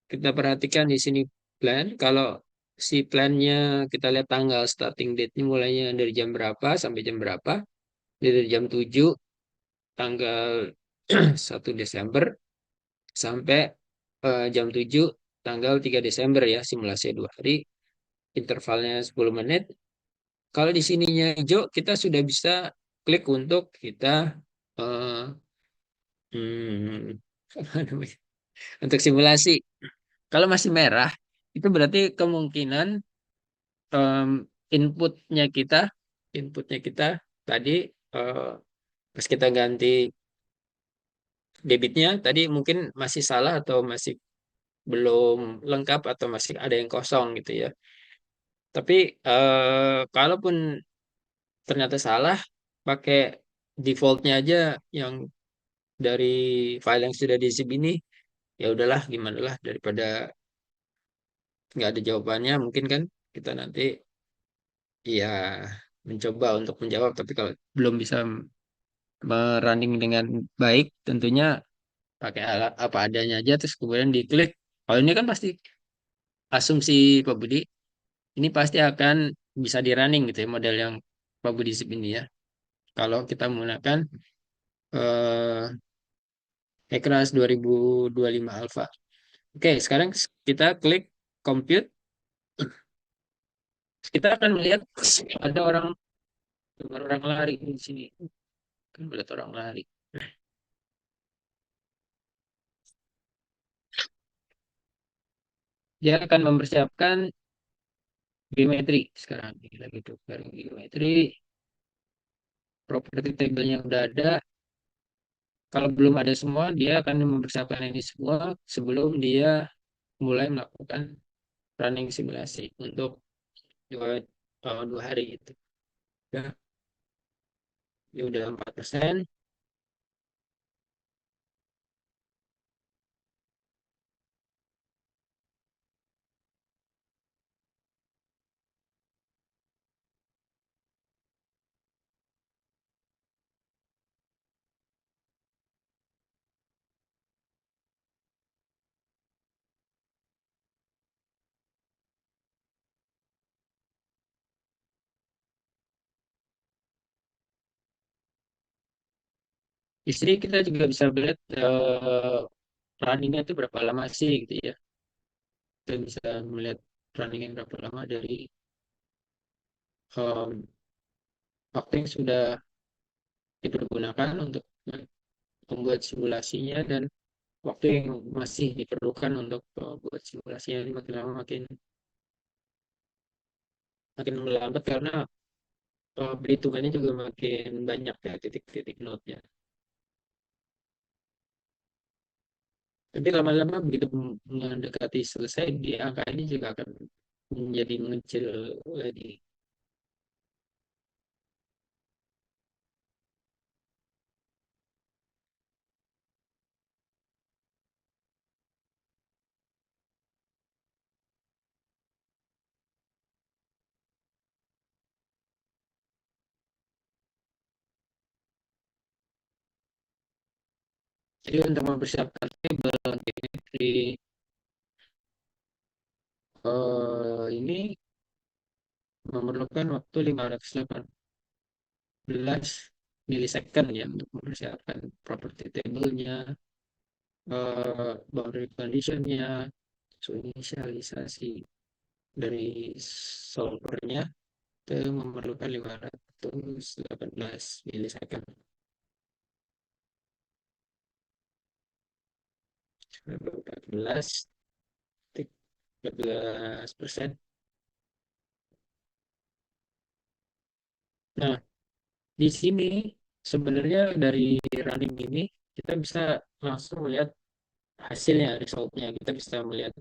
kita perhatikan di sini plan. Kalau si plannya kita lihat tanggal starting date-nya mulainya dari jam berapa sampai jam berapa. Dari jam 7 tanggal 1 Desember sampai jam 7 tanggal 3 Desember ya, simulasi 2 hari, intervalnya 10 menit. Kalau di sininya hijau, kita sudah bisa klik untuk kita eh, hmm, apa namanya? Untuk simulasi. Kalau masih merah, itu berarti kemungkinan em, inputnya kita, inputnya kita tadi, eh, pas kita ganti debitnya tadi mungkin masih salah, atau masih belum lengkap, atau masih ada yang kosong gitu ya. Tapi kalaupun ternyata salah, pakai defaultnya aja yang dari file yang sudah di zip ini, ya udahlah, gimana lah, daripada nggak ada jawabannya, mungkin kan kita nanti ya mencoba untuk menjawab, tapi kalau belum bisa merunning dengan baik, tentunya pakai alat apa adanya aja, terus kemudian diklik. Kalau ini kan pasti asumsi Pak Budi, ini pasti akan bisa di running gitu ya, model yang Pak Budi zip ini ya. Kalau kita menggunakan eh, Ekras 2025 Alpha. Oke, sekarang kita klik compute. Kita akan melihat ada orang lari di sini. Kan melihat orang lari. Dia akan mempersiapkan geometri sekarang. Lagi tukar geometri. Property table-nya udah ada. Kalau belum ada semua, dia akan mempersiapkan ini semua sebelum dia mulai melakukan running simulasi untuk 2 hari itu. Ya, ini udah 4%. Istri kita juga bisa melihat runningnya itu berapa lama sih gitu ya. Kita bisa melihat runningnya berapa lama dari em, waktu yang sudah dipergunakan untuk membuat simulasinya dan waktu yang masih diperlukan untuk buat simulasinya ini makin lama makin melambat karena perhitungannya juga makin banyak ya titik-titik node-nya. Tapi lama-lama begitu mendekati selesai, di angka ini juga akan menjadi mengecil lagi. Jadi untuk mempersiapkan table geometri ini memerlukan waktu 518 milisecond ya untuk mempersiapkan property table-nya, boundary condition-nya, so inisialisasi dari solvernya itu memerlukan 518 milisecond. 14 14%. Nah, di sini sebenarnya dari running ini kita bisa langsung melihat hasilnya, resultnya. Kita bisa melihat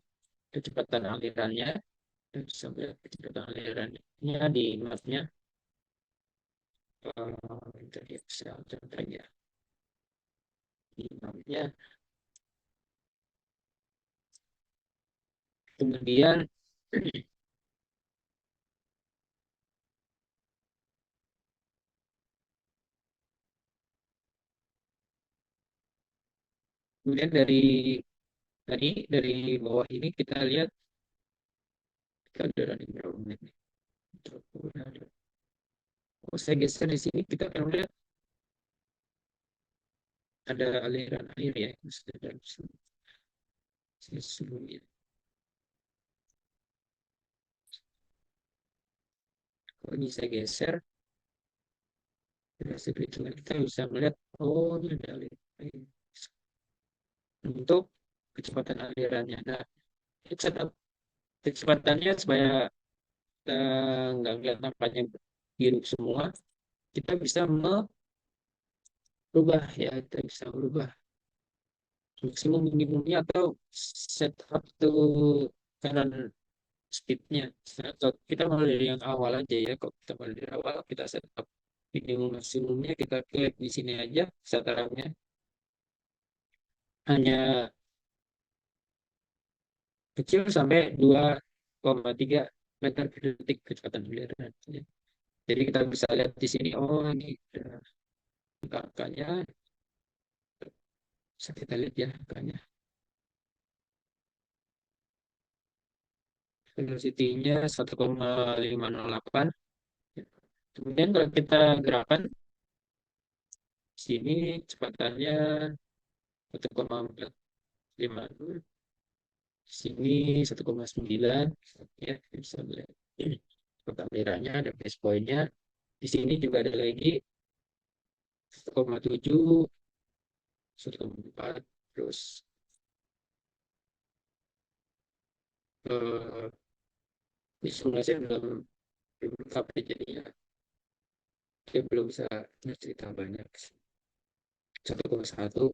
kecepatan alirannya, kita bisa melihat kecepatan alirannya di mapnya. Tadi bisa contohnya di mapnya. Kemudian kemudian dari bawah ini kita lihat kita ada running berapa menit nih. Oh, saya geser di sini kita akan melihat ada aliran air ya dalam sebelumnya. Kalau ini saya geser, hasil perhitungan kita bisa melihat, oh ini ada aliran air. Untuk kecepatan alirannya. Nah, setup kecepatannya supaya kita nggak ngeliat nampaknya biru semua, kita bisa merubah ya, kita bisa merubah maksimum minimumnya atau set up to current speednya. Atau kita mulai dari yang awal aja ya. Kalau kita mulai dari awal, kita set up minimum maksimumnya, kita klik di sini aja setarafnya hanya kecil sampai 2,3 meter per detik kecepatan udara. Jadi kita bisa lihat di sini, oh ini angkanya, bisa kita lihat ya angkanya. Velocity-nya 1,508. Kemudian kalau kita gerakan, di sini kecepatannya 1,450. Di sini 1,9. Ya, bisa melihat. Kameranya ada base point-nya. Di sini juga ada lagi 1,7, 1,4. Terus eh, visualisasi belum lengkap ya, jadinya dia belum bisa cerita banyak. 1,1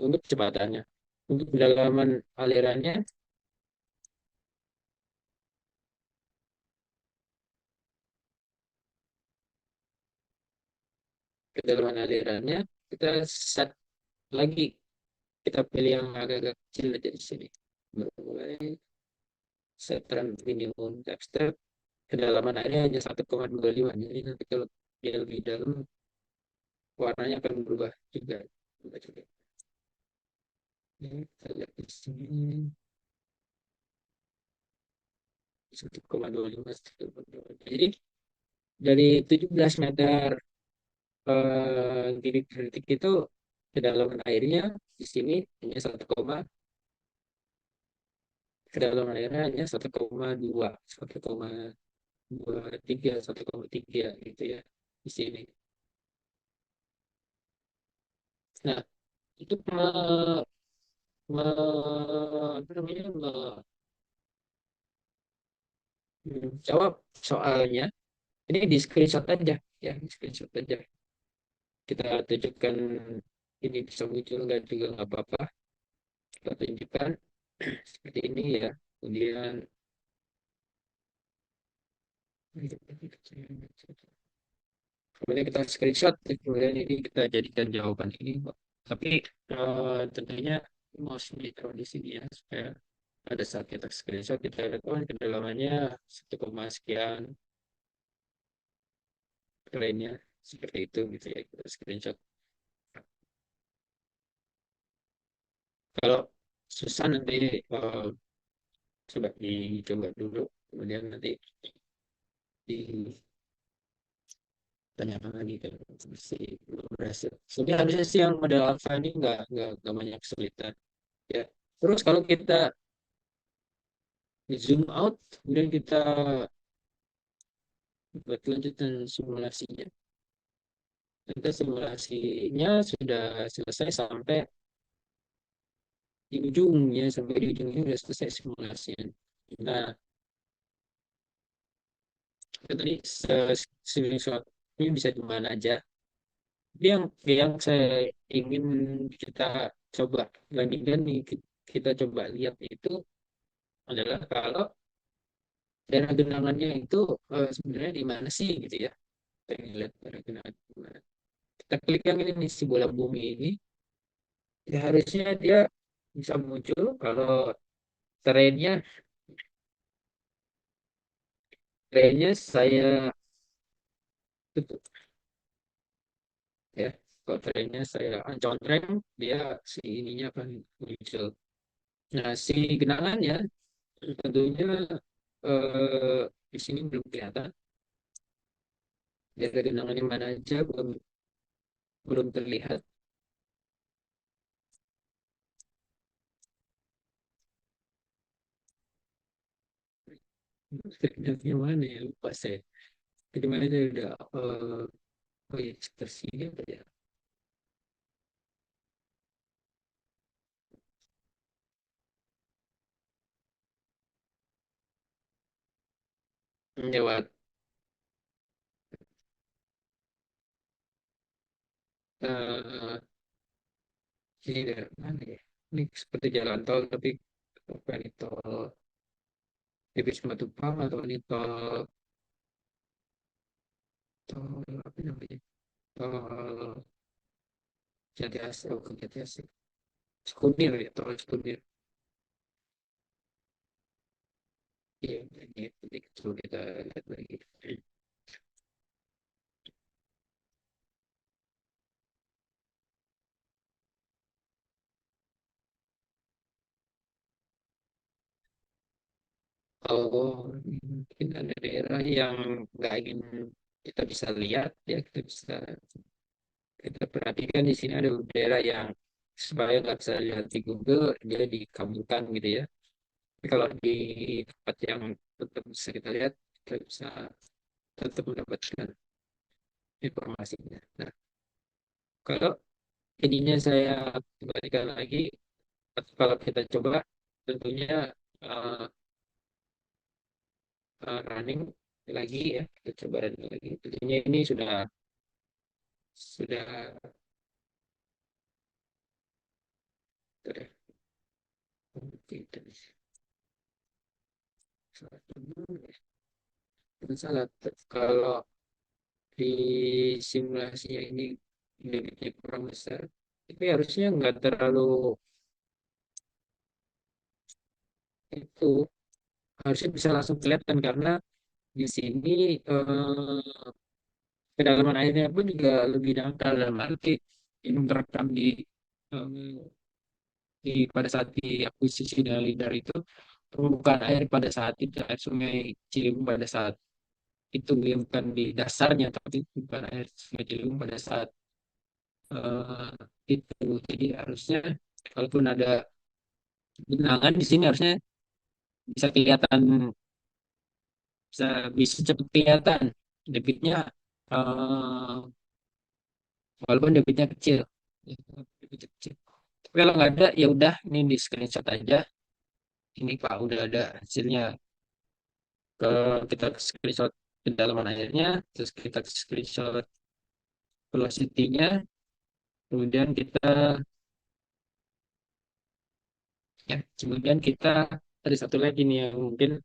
untuk kecepatannya. Untuk kedalaman alirannya, kita set lagi, kita pilih yang agak-agak kecil aja di sini. Mulai set run minimum tap step, kedalaman airnya hanya 1,25. Jadi nanti kalau dia lebih dalam, warnanya akan berubah juga. Berubah juga. Ini kita lihat di sini 1,25. Jadi dari 17 meter titik detik itu kedalaman airnya di sini hanya 1,2, 1,23, 1,3 gitu ya di sini. Nah, itu apa namanya, menjawab soalnya ini di screenshot aja ya, di screenshot aja. Kita tunjukkan ini bisa muncul nggak juga nggak apa-apa. Kita tunjukkan seperti ini ya. Kemudian kita screenshot, kemudian ini kita jadikan jawaban ini, Pak. Tapi tentunya mouse ditaruh di sini ya, supaya pada saat kita screenshot kita lihat oh kedalamannya 1, sekian, lainnya seperti itu gitu ya, kita screenshot. Kalau susah nanti coba dicoba dulu, kemudian nanti ditanyakan lagi ke si berhasil. Sebenarnya harusnya sih yang model alpha ini nggak banyak kesulitan ya. Terus kalau kita zoom out, kemudian kita buat lanjutan simulasinya. Nanti simulasinya sudah selesai sampai di ujungnya, sampai di ujungnya sudah selesai simulasinya. Nah, itu tadi screenshot ini bisa di mana aja. Jadi yang saya ingin kita coba bandingkan nih, kita coba lihat itu adalah kalau daerah genangannya itu sebenarnya di mana sih gitu ya. Kita ingin lihat daerah genangan di mana. Kita klik yang ini nih, si bola bumi ini, ya harusnya dia bisa muncul kalau trennya trennya saya tutup ya. Kalau trennya saya contreng, dia si ininya akan muncul. Nah, si genangannya tentunya di sini belum kelihatan. Dari genangannya mana aja belum belum terlihat. Genangannya mana ya, lupa saya. Di mana dia udah oh ya, tersini apa ya? Lewat eh ini dari mana ya? Ini seperti jalan tol tapi apa ini tol PP Simatupang atau ini tol apa namanya? Tol Jati Asih, oh, Jati Asih. Sekunir ya, tol Sekunir. Iya, ini coba kita lihat lagi. Oh, mungkin ada daerah yang nggak ingin kita bisa lihat ya, kita perhatikan di sini ada daerah yang supaya nggak bisa lihat di Google, dia dikabulkan gitu ya. Tapi kalau di tempat yang tetap bisa kita lihat, kita bisa tetap mendapatkan informasinya. Nah, kalau ininya saya kembalikan lagi, kalau kita coba tentunya uh, running lagi ya, kita coba running lagi. Tentunya ini sudah sudah salah kalau di simulasinya ini limitnya kurang besar, tapi harusnya nggak terlalu itu, harusnya bisa langsung kelihatan karena di sini kedalaman airnya pun juga lebih dangkal dalam arti yang terekam eh, pada saat di akuisisi dari itu permukaan air pada saat itu, air sungai Ciliwung pada saat itu, dia bukan di dasarnya tapi bukan air sungai Ciliwung pada saat eh, itu. Jadi harusnya kalaupun ada genangan di sini harusnya bisa kelihatan, bisa bisa cepat kelihatan debitnya, eh, walaupun debitnya kecil. Debitnya kecil. Tapi kalau nggak ada ya udah, ini di screenshot aja. Ini Pak udah ada hasilnya. Ke kita screenshot kedalaman airnya, terus kita screenshot velocity-nya, kemudian kita ya kemudian kita ada satu lagi nih yang mungkin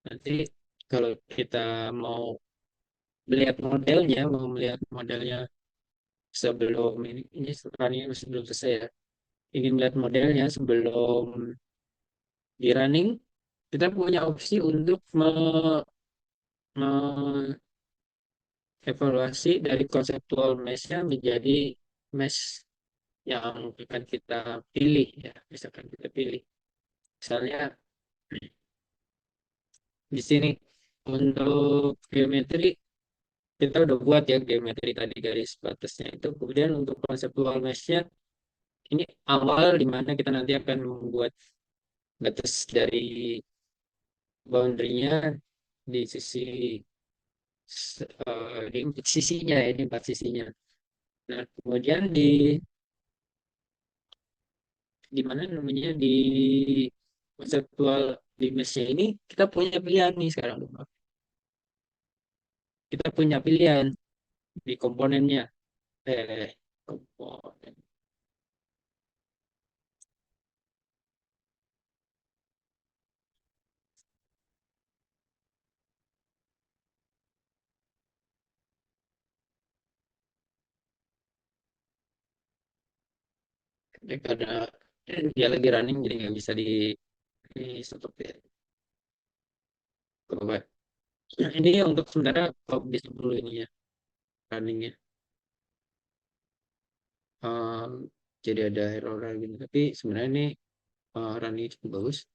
nanti kalau kita mau mau melihat modelnya sebelum ini running masih belum selesai ya. Ingin melihat modelnya sebelum di running, kita punya opsi untuk mengevaluasi dari conceptual mesh-nya menjadi mesh yang akan kita pilih ya, misalkan kita pilih. Misalnya di sini untuk geometri kita udah buat ya geometri tadi garis batasnya itu. Kemudian untuk conceptual mesh-nya ini awal di mana kita nanti akan membuat batas dari boundary-nya di sisi di empat sisinya ya, di empat sisinya. Nah, kemudian di mana namanya di konseptual di mesh ini kita punya pilihan nih sekarang. Kita punya pilihan di komponennya. Komponen. Karena dia lagi running jadi nggak bisa di stop ya. Coba. Nah, ini untuk sementara kok bisa dulu ini ya runningnya. Um, jadi ada error gitu. Tapi sebenarnya ini running cukup bagus.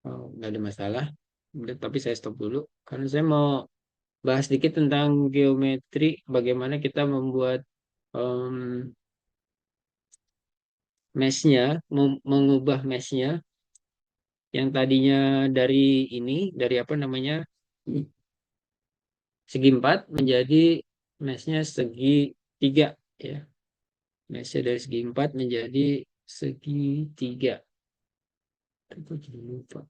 Nggak ada masalah. Tapi saya stop dulu karena saya mau bahas sedikit tentang geometri, bagaimana kita membuat um, mesh-nya, mengubah mesh-nya yang tadinya dari apa namanya segi empat menjadi mesh-nya segi tiga ya. Mesh-nya dari segi empat menjadi segi tiga. Aku jadi lupa.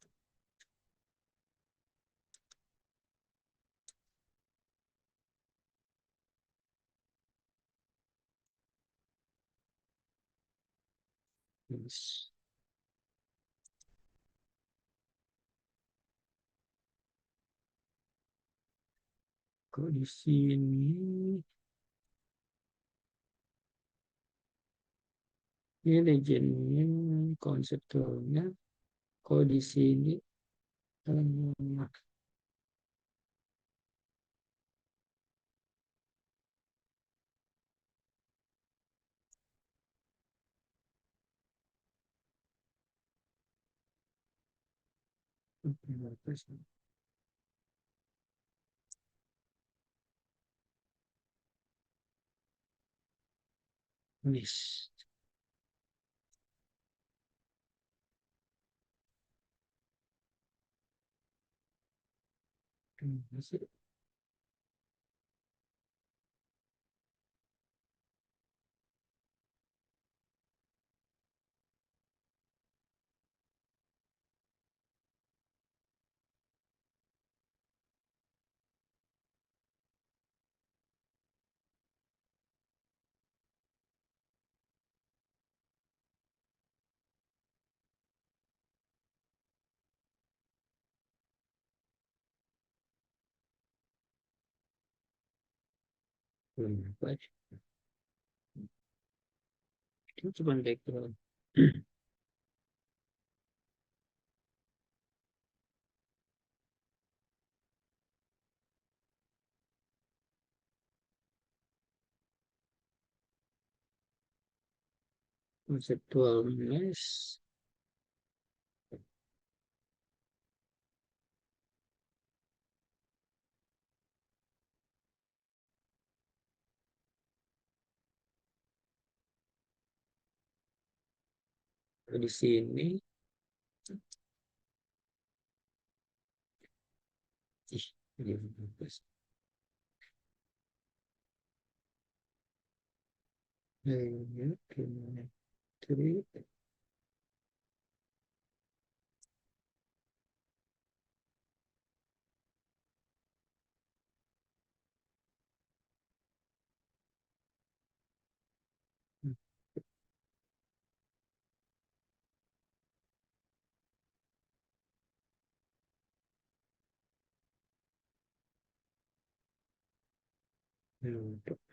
Mesh. Kok di sini ini legendnya konseptualnya, kok di sini um, mesh. Apa aja? Ini cuma background. Konseptual mesh. Di sini, ih, ini bagus. Geometry. Untuk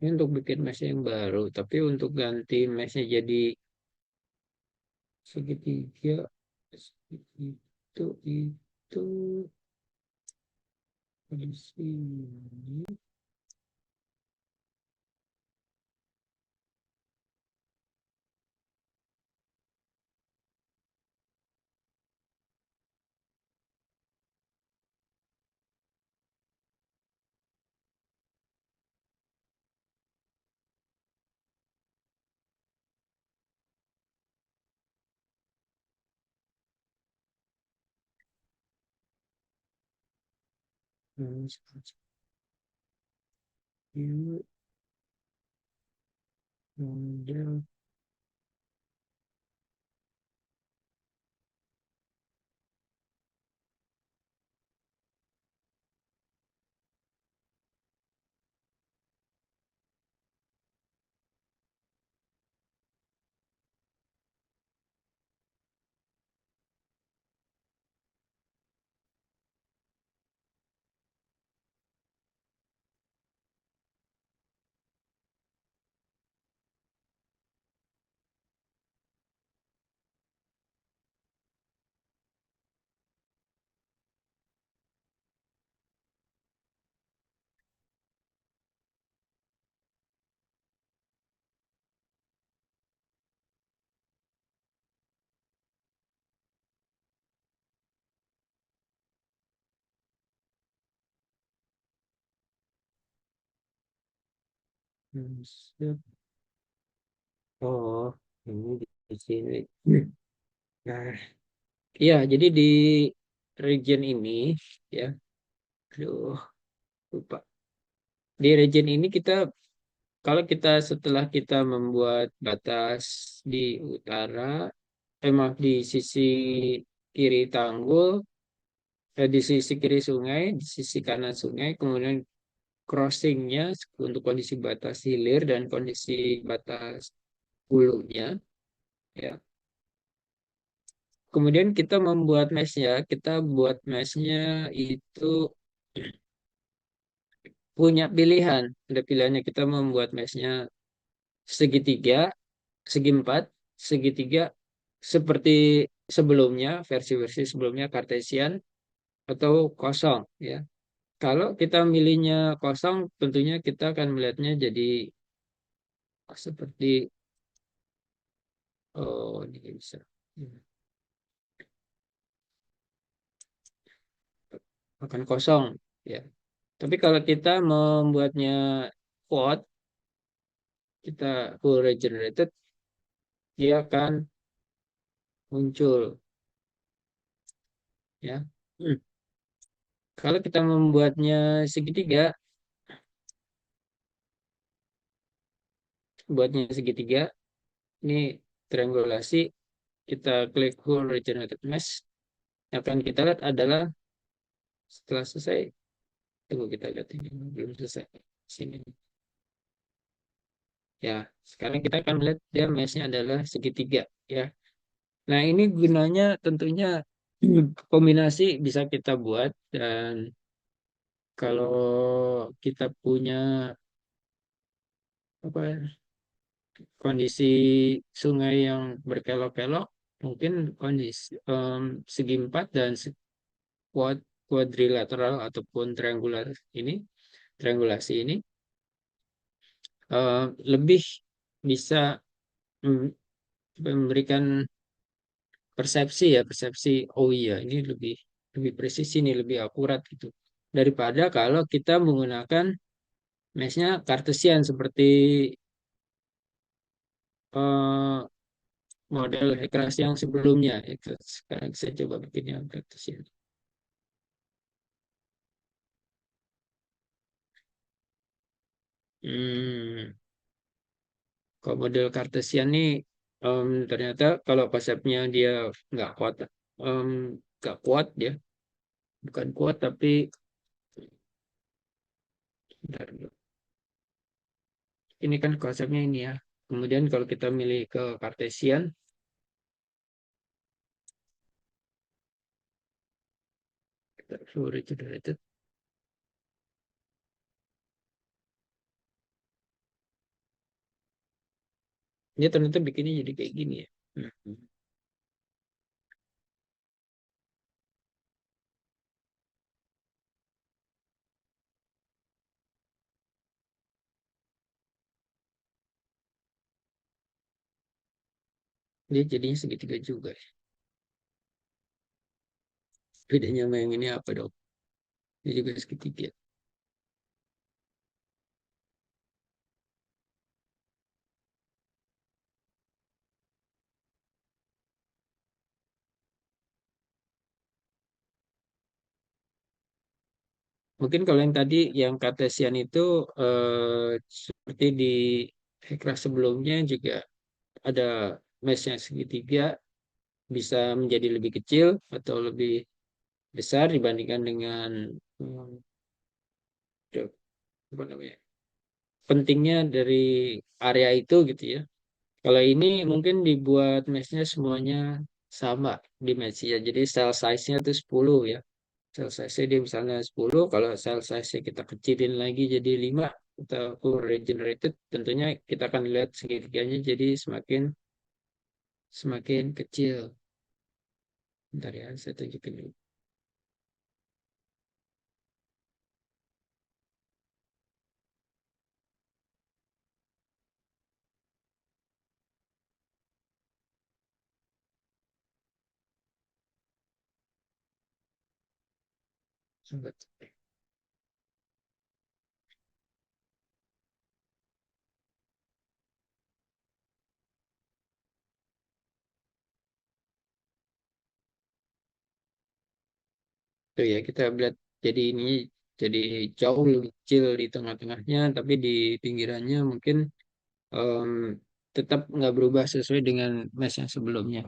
ini untuk bikin mesh yang baru, tapi untuk ganti meshnya jadi segitiga, itu di sini. Ini model. Siap. Oh, ini di sini. Nah, iya, jadi di region ini, ya, aduh, lupa. Di region ini kita, kalau kita setelah kita membuat batas di utara, maaf, di sisi kiri tanggul, di sisi kiri sungai, di sisi kanan sungai, kemudian crossingnya untuk kondisi batas hilir dan kondisi batas hulunya, ya. Kemudian kita membuat mesh-nya, kita buat mesh-nya itu punya pilihan. Ada pilihannya kita membuat mesh-nya segitiga, segi empat, segitiga seperti sebelumnya, versi-versi sebelumnya Cartesian atau kosong, ya. Kalau kita milihnya kosong, tentunya kita akan melihatnya jadi seperti, oh, ini bisa. Akan kosong, ya. Tapi kalau kita membuatnya quote, kita full regenerated, dia akan muncul, ya. Hmm. Kalau kita membuatnya segitiga, buatnya segitiga, ini triangulasi, kita klik full regenerated mesh, yang akan kita lihat adalah setelah selesai, tunggu kita lihat ini belum selesai. Sini. Ya, sekarang kita akan melihat dia meshnya adalah segitiga, ya. Nah, ini gunanya tentunya kombinasi bisa kita buat, dan kalau kita punya apa ya, kondisi sungai yang berkelok-kelok, mungkin kondisi segi empat dan sekuat kuadrilateral ataupun triangulasi ini lebih bisa mm, memberikan persepsi, oh iya ini lebih lebih presisi nih, lebih akurat gitu, daripada kalau kita menggunakan meshnya Cartesian seperti eh, model keras yang sebelumnya itu. Sekarang saya coba bikin yang Cartesian. Hmm, Kalau model Cartesian nih ternyata kalau konsepnya dia nggak kuat, em, nggak kuat dia, bukan kuat tapi bentar dulu. Ini kan konsepnya ini ya. Kemudian kalau kita milih ke Cartesian, fluid related, dia ternyata bikinnya jadi kayak gini ya. Hmm. Dia jadinya segitiga juga ya. Bedanya sama yang ini apa dong? Dia juga segitiga. Mungkin kalau yang tadi yang Cartesian itu seperti di kelas sebelumnya juga ada mesh yang segitiga bisa menjadi lebih kecil atau lebih besar dibandingkan dengan hmm, apa namanya, pentingnya dari area itu gitu ya. Kalau ini mungkin dibuat meshnya semuanya sama dimensinya. Jadi cell size-nya itu 10 ya. Cell size-nya dia misalnya 10, kalau cell size-nya kita kecilin lagi jadi 5 atau full regenerated, tentunya kita akan lihat segitiganya jadi semakin semakin kecil. Bentar ya, saya tunjukin dulu. Sobat. Tuh ya, kita lihat jadi ini jadi jauh lebih kecil di tengah-tengahnya, tapi di pinggirannya mungkin em, tetap nggak berubah sesuai dengan mesh yang sebelumnya.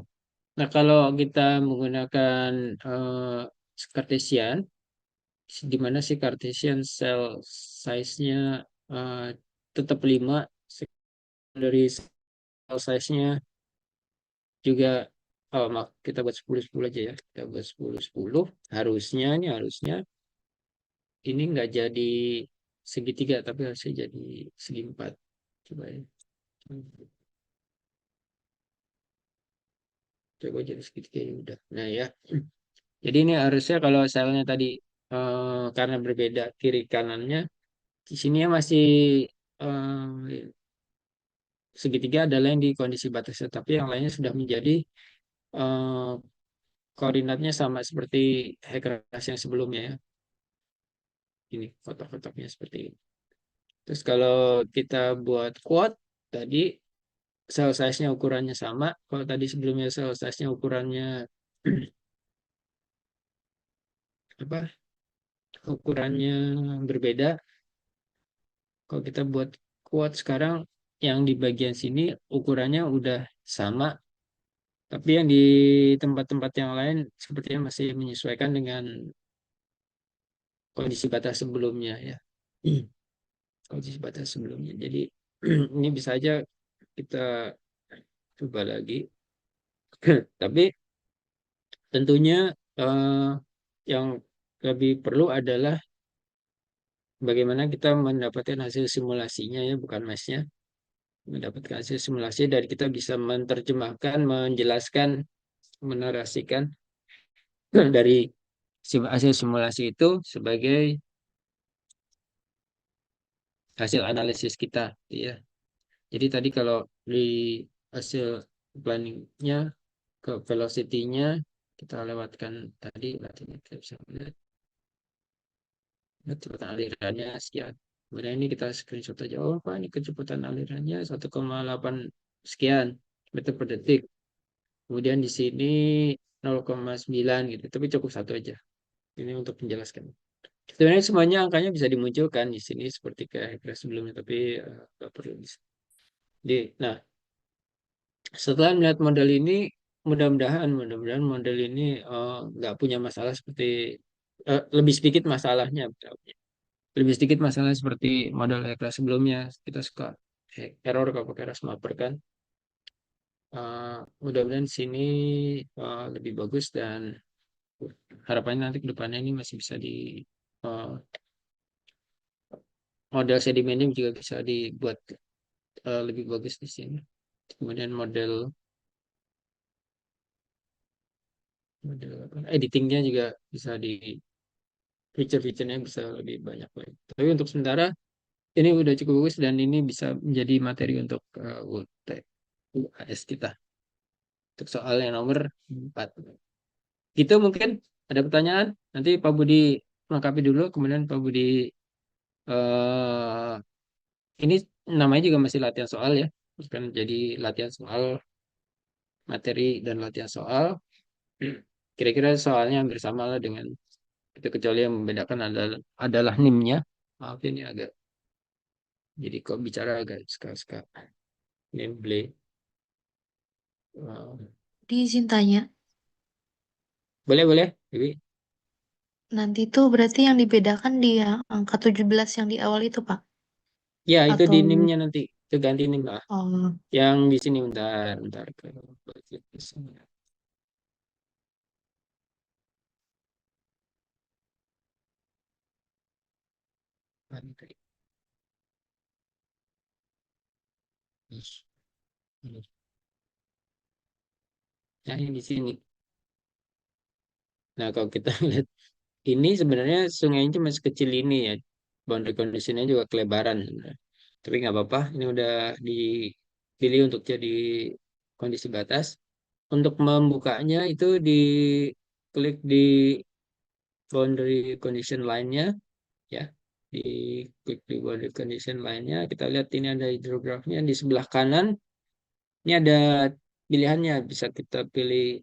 Nah, kalau kita menggunakan Cartesian, di mana sih Cartesian cell size-nya eh, tetap 5, dari cell size-nya juga, oh maaf, kita buat 10 10 aja ya. Kita buat 10 10. Harusnya ini nggak jadi segitiga, tapi harusnya jadi segi empat. Coba ya. Coba jadi segitiga ya udah. Nah ya. Jadi ini harusnya kalau selnya tadi karena berbeda kiri kanannya, di sini ya masih segitiga adalah yang di kondisi batasnya, tapi yang lainnya sudah menjadi eh, koordinatnya sama seperti Hegras yang sebelumnya ya. Ini kotak-kotaknya seperti ini. Terus kalau kita buat quad tadi cell size-nya ukurannya sama. Kalau tadi sebelumnya cell size-nya ukurannya apa? Ukurannya berbeda. Kalau kita buat quad sekarang yang di bagian sini ukurannya udah sama, tapi yang di tempat-tempat yang lain sepertinya masih menyesuaikan dengan kondisi batas sebelumnya ya. Kondisi batas sebelumnya. Jadi ini bisa aja kita coba lagi. Tapi tentunya yang lebih perlu adalah bagaimana kita mendapatkan hasil simulasinya ya, bukan mesnya. Mendapatkan hasil simulasi dari kita bisa menerjemahkan, menjelaskan, menarasikan dari hasil simulasi itu sebagai hasil analisis kita, ya. Jadi tadi kalau di hasil planningnya ke velocity-nya kita lewatkan tadi, berarti kita bisa melihat kecepatan alirannya sekian. Kemudian ini kita screenshot aja. Oh, Pak, ini kecepatan alirannya 1,8 sekian meter per detik. Kemudian di sini 0,9 gitu. Tapi cukup satu aja. Ini untuk menjelaskan. Sebenarnya semuanya angkanya bisa dimunculkan di sini seperti kayak graf sebelumnya, tapi nggak perlu. Jadi, nah, setelah melihat model ini, mudah-mudahan model ini nggak punya masalah seperti lebih sedikit masalahnya. Lebih sedikit masalah seperti model kelas sebelumnya. Kita suka error kalau pakai Rasmapper kan. Mudah-mudahan di sini lebih bagus dan harapannya nanti ke depannya ini masih bisa di uh, model sedimennya juga bisa dibuat lebih bagus di sini. Kemudian model model editingnya juga bisa di feature-featurenya bisa lebih banyak lagi. Tapi untuk sementara ini udah cukup bagus dan ini bisa menjadi materi untuk UTS kita. Untuk soal yang nomor 4. Gitu mungkin ada pertanyaan. Nanti Pak Budi melengkapi dulu, kemudian Pak Budi eh ini namanya juga masih latihan soal ya. Kan jadi latihan soal, materi dan latihan soal. Kira-kira soalnya hampir sama lah dengan itu, kecuali yang membedakan adalah NIM-nya. Maaf ini agak jadi kok bicara agak suka-suka gameplay. Eh, Diizin tanya, boleh boleh. Jadi, nanti tuh berarti yang dibedakan di angka 17 yang di awal itu, Pak? ya itu di Atau, NIM-nya nanti. Itu ganti NIM lah. oh, Yang di sini bentar, bentar ke Nah, ini di sini. Nah, kalau kita lihat ini sebenarnya sungainya cuma sekecil ini ya. Boundary conditionnya juga kelebaran sebenarnya. Tapi nggak apa-apa, ini udah dipilih untuk jadi kondisi batas. Untuk membukanya itu di klik di boundary condition line-nya ya. Di klik di boundary condition line-nya, kita lihat ini ada hidrografnya di sebelah kanan. Ini ada pilihannya, bisa kita pilih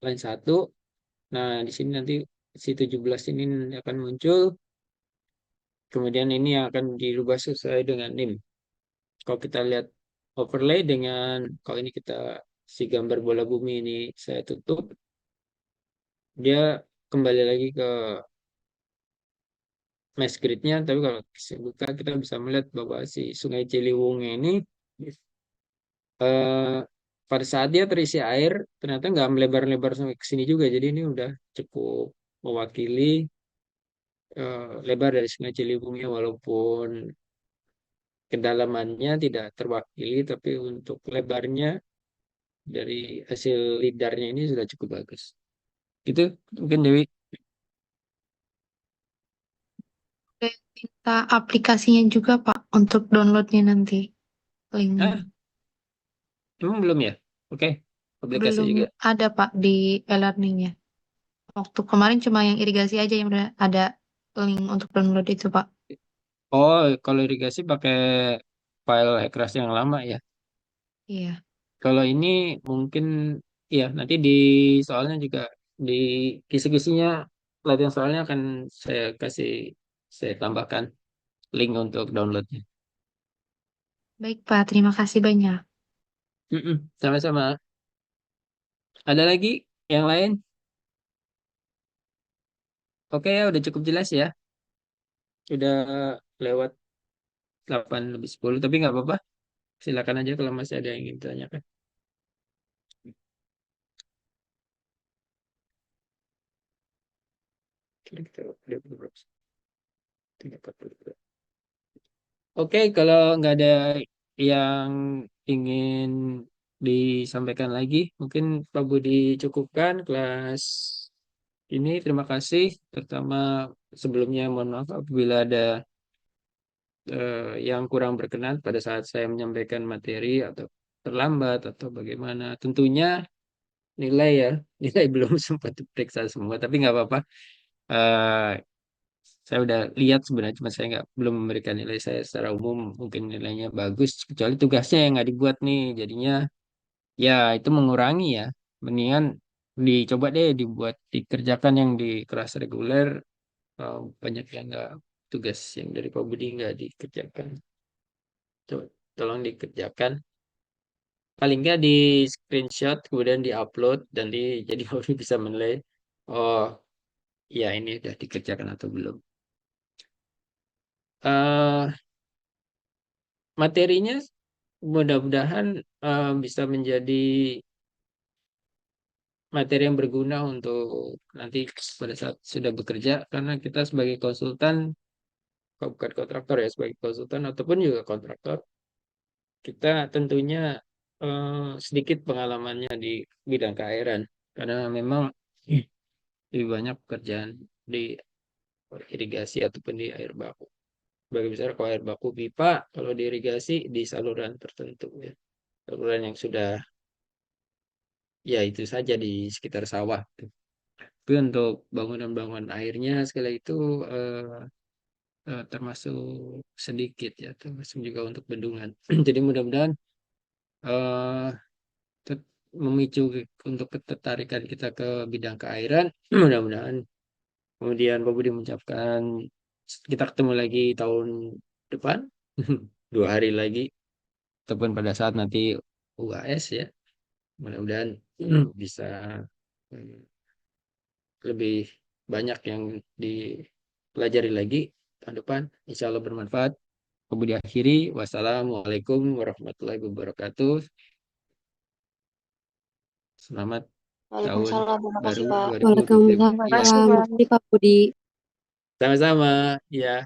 line satu. Nah, di sini nanti si 17 ini akan muncul. Kemudian ini akan dirubah sesuai dengan NIM. Kalau kita lihat overlay dengan, kalau ini kita si gambar bola bumi ini saya tutup, dia kembali lagi ke mesh grid-nya. Tapi kalau saya buka, kita bisa melihat bahwa si Sungai Ciliwung ini eh, pada saat dia terisi air, ternyata nggak melebar-lebar sampai ke sini juga. Jadi ini udah cukup mewakili lebar dari Sungai Ciliwungnya, walaupun kedalamannya tidak terwakili, tapi untuk lebarnya dari hasil lidarnya ini sudah cukup bagus. Itu mungkin Dewi. boleh minta aplikasinya juga, Pak, untuk downloadnya nanti, linknya. Ah, emang belum ya? Oke, aplikasi Belum juga. ada, Pak, di e-learningnya. Waktu kemarin cuma yang irigasi aja yang udah ada link untuk download itu, Pak. Oh, kalau irigasi pakai file Hackraft yang lama ya. Iya. Kalau ini mungkin ya nanti di soalnya juga di kisi-kisinya latihan soalnya akan saya kasih, saya tambahkan link untuk downloadnya. Baik, Pak. Terima kasih banyak. Sama-sama. Ada lagi yang lain? Oke ya, udah cukup jelas ya. Udah lewat 8 lebih 10, tapi nggak apa-apa. Silakan aja kalau masih ada yang ingin ditanyakan. Kita udah berapa? 3:42. Oke, kalau nggak ada yang ingin disampaikan lagi, mungkin Pak Budi cukupkan kelas ini terima kasih. Pertama, sebelumnya mohon maaf apabila ada yang kurang berkenan pada saat saya menyampaikan materi atau terlambat atau bagaimana. Tentunya nilai ya, nilai belum sempat diperiksa semua, tapi nggak apa-apa. Eh, saya udah lihat sebenarnya, cuma saya nggak belum memberikan nilai saya secara umum. Mungkin nilainya bagus, kecuali tugasnya yang nggak dibuat nih. Jadinya ya itu mengurangi ya. Mendingan dicoba deh dibuat dikerjakan yang di kelas reguler. Banyak yang nggak tugas yang dari Pak Budi nggak dikerjakan. Coba tolong dikerjakan. Paling nggak di screenshot kemudian diupload dan jadi Budi bisa menilai. Oh ya ini udah dikerjakan atau belum. eh Materinya mudah-mudahan bisa menjadi materi yang berguna untuk nanti pada saat sudah bekerja, karena kita sebagai konsultan, bukan kontraktor ya, sebagai konsultan ataupun juga kontraktor, kita tentunya sedikit pengalamannya di bidang keairan, karena memang lebih banyak pekerjaan di irigasi ataupun di air baku. Sebagai besar kalau air baku pipa, kalau di irigasi di saluran tertentu ya, saluran yang sudah ya itu saja di sekitar sawah. Tapi untuk bangunan-bangunan airnya sekali itu termasuk sedikit ya, termasuk juga untuk bendungan. Jadi mudah-mudahan eh, memicu untuk ketertarikan kita ke bidang keairan. Mudah-mudahan kemudian Pak Budi mengucapkan kita ketemu lagi tahun depan, 2 hari lagi, ataupun pada saat nanti UAS ya. Mudah-mudahan bisa eh, lebih banyak yang dipelajari lagi tahun depan. Insya Allah bermanfaat. Kemudian akhiri, wassalamualaikum warahmatullahi wabarakatuh. Selamat tahun Waalaikumsalam. Terima kasih, baru Pak. 2025. Waalaikumsalam. Terima Ya, kasih, Terima Pak. kasih, Pak Budi. sama-sama. Ya.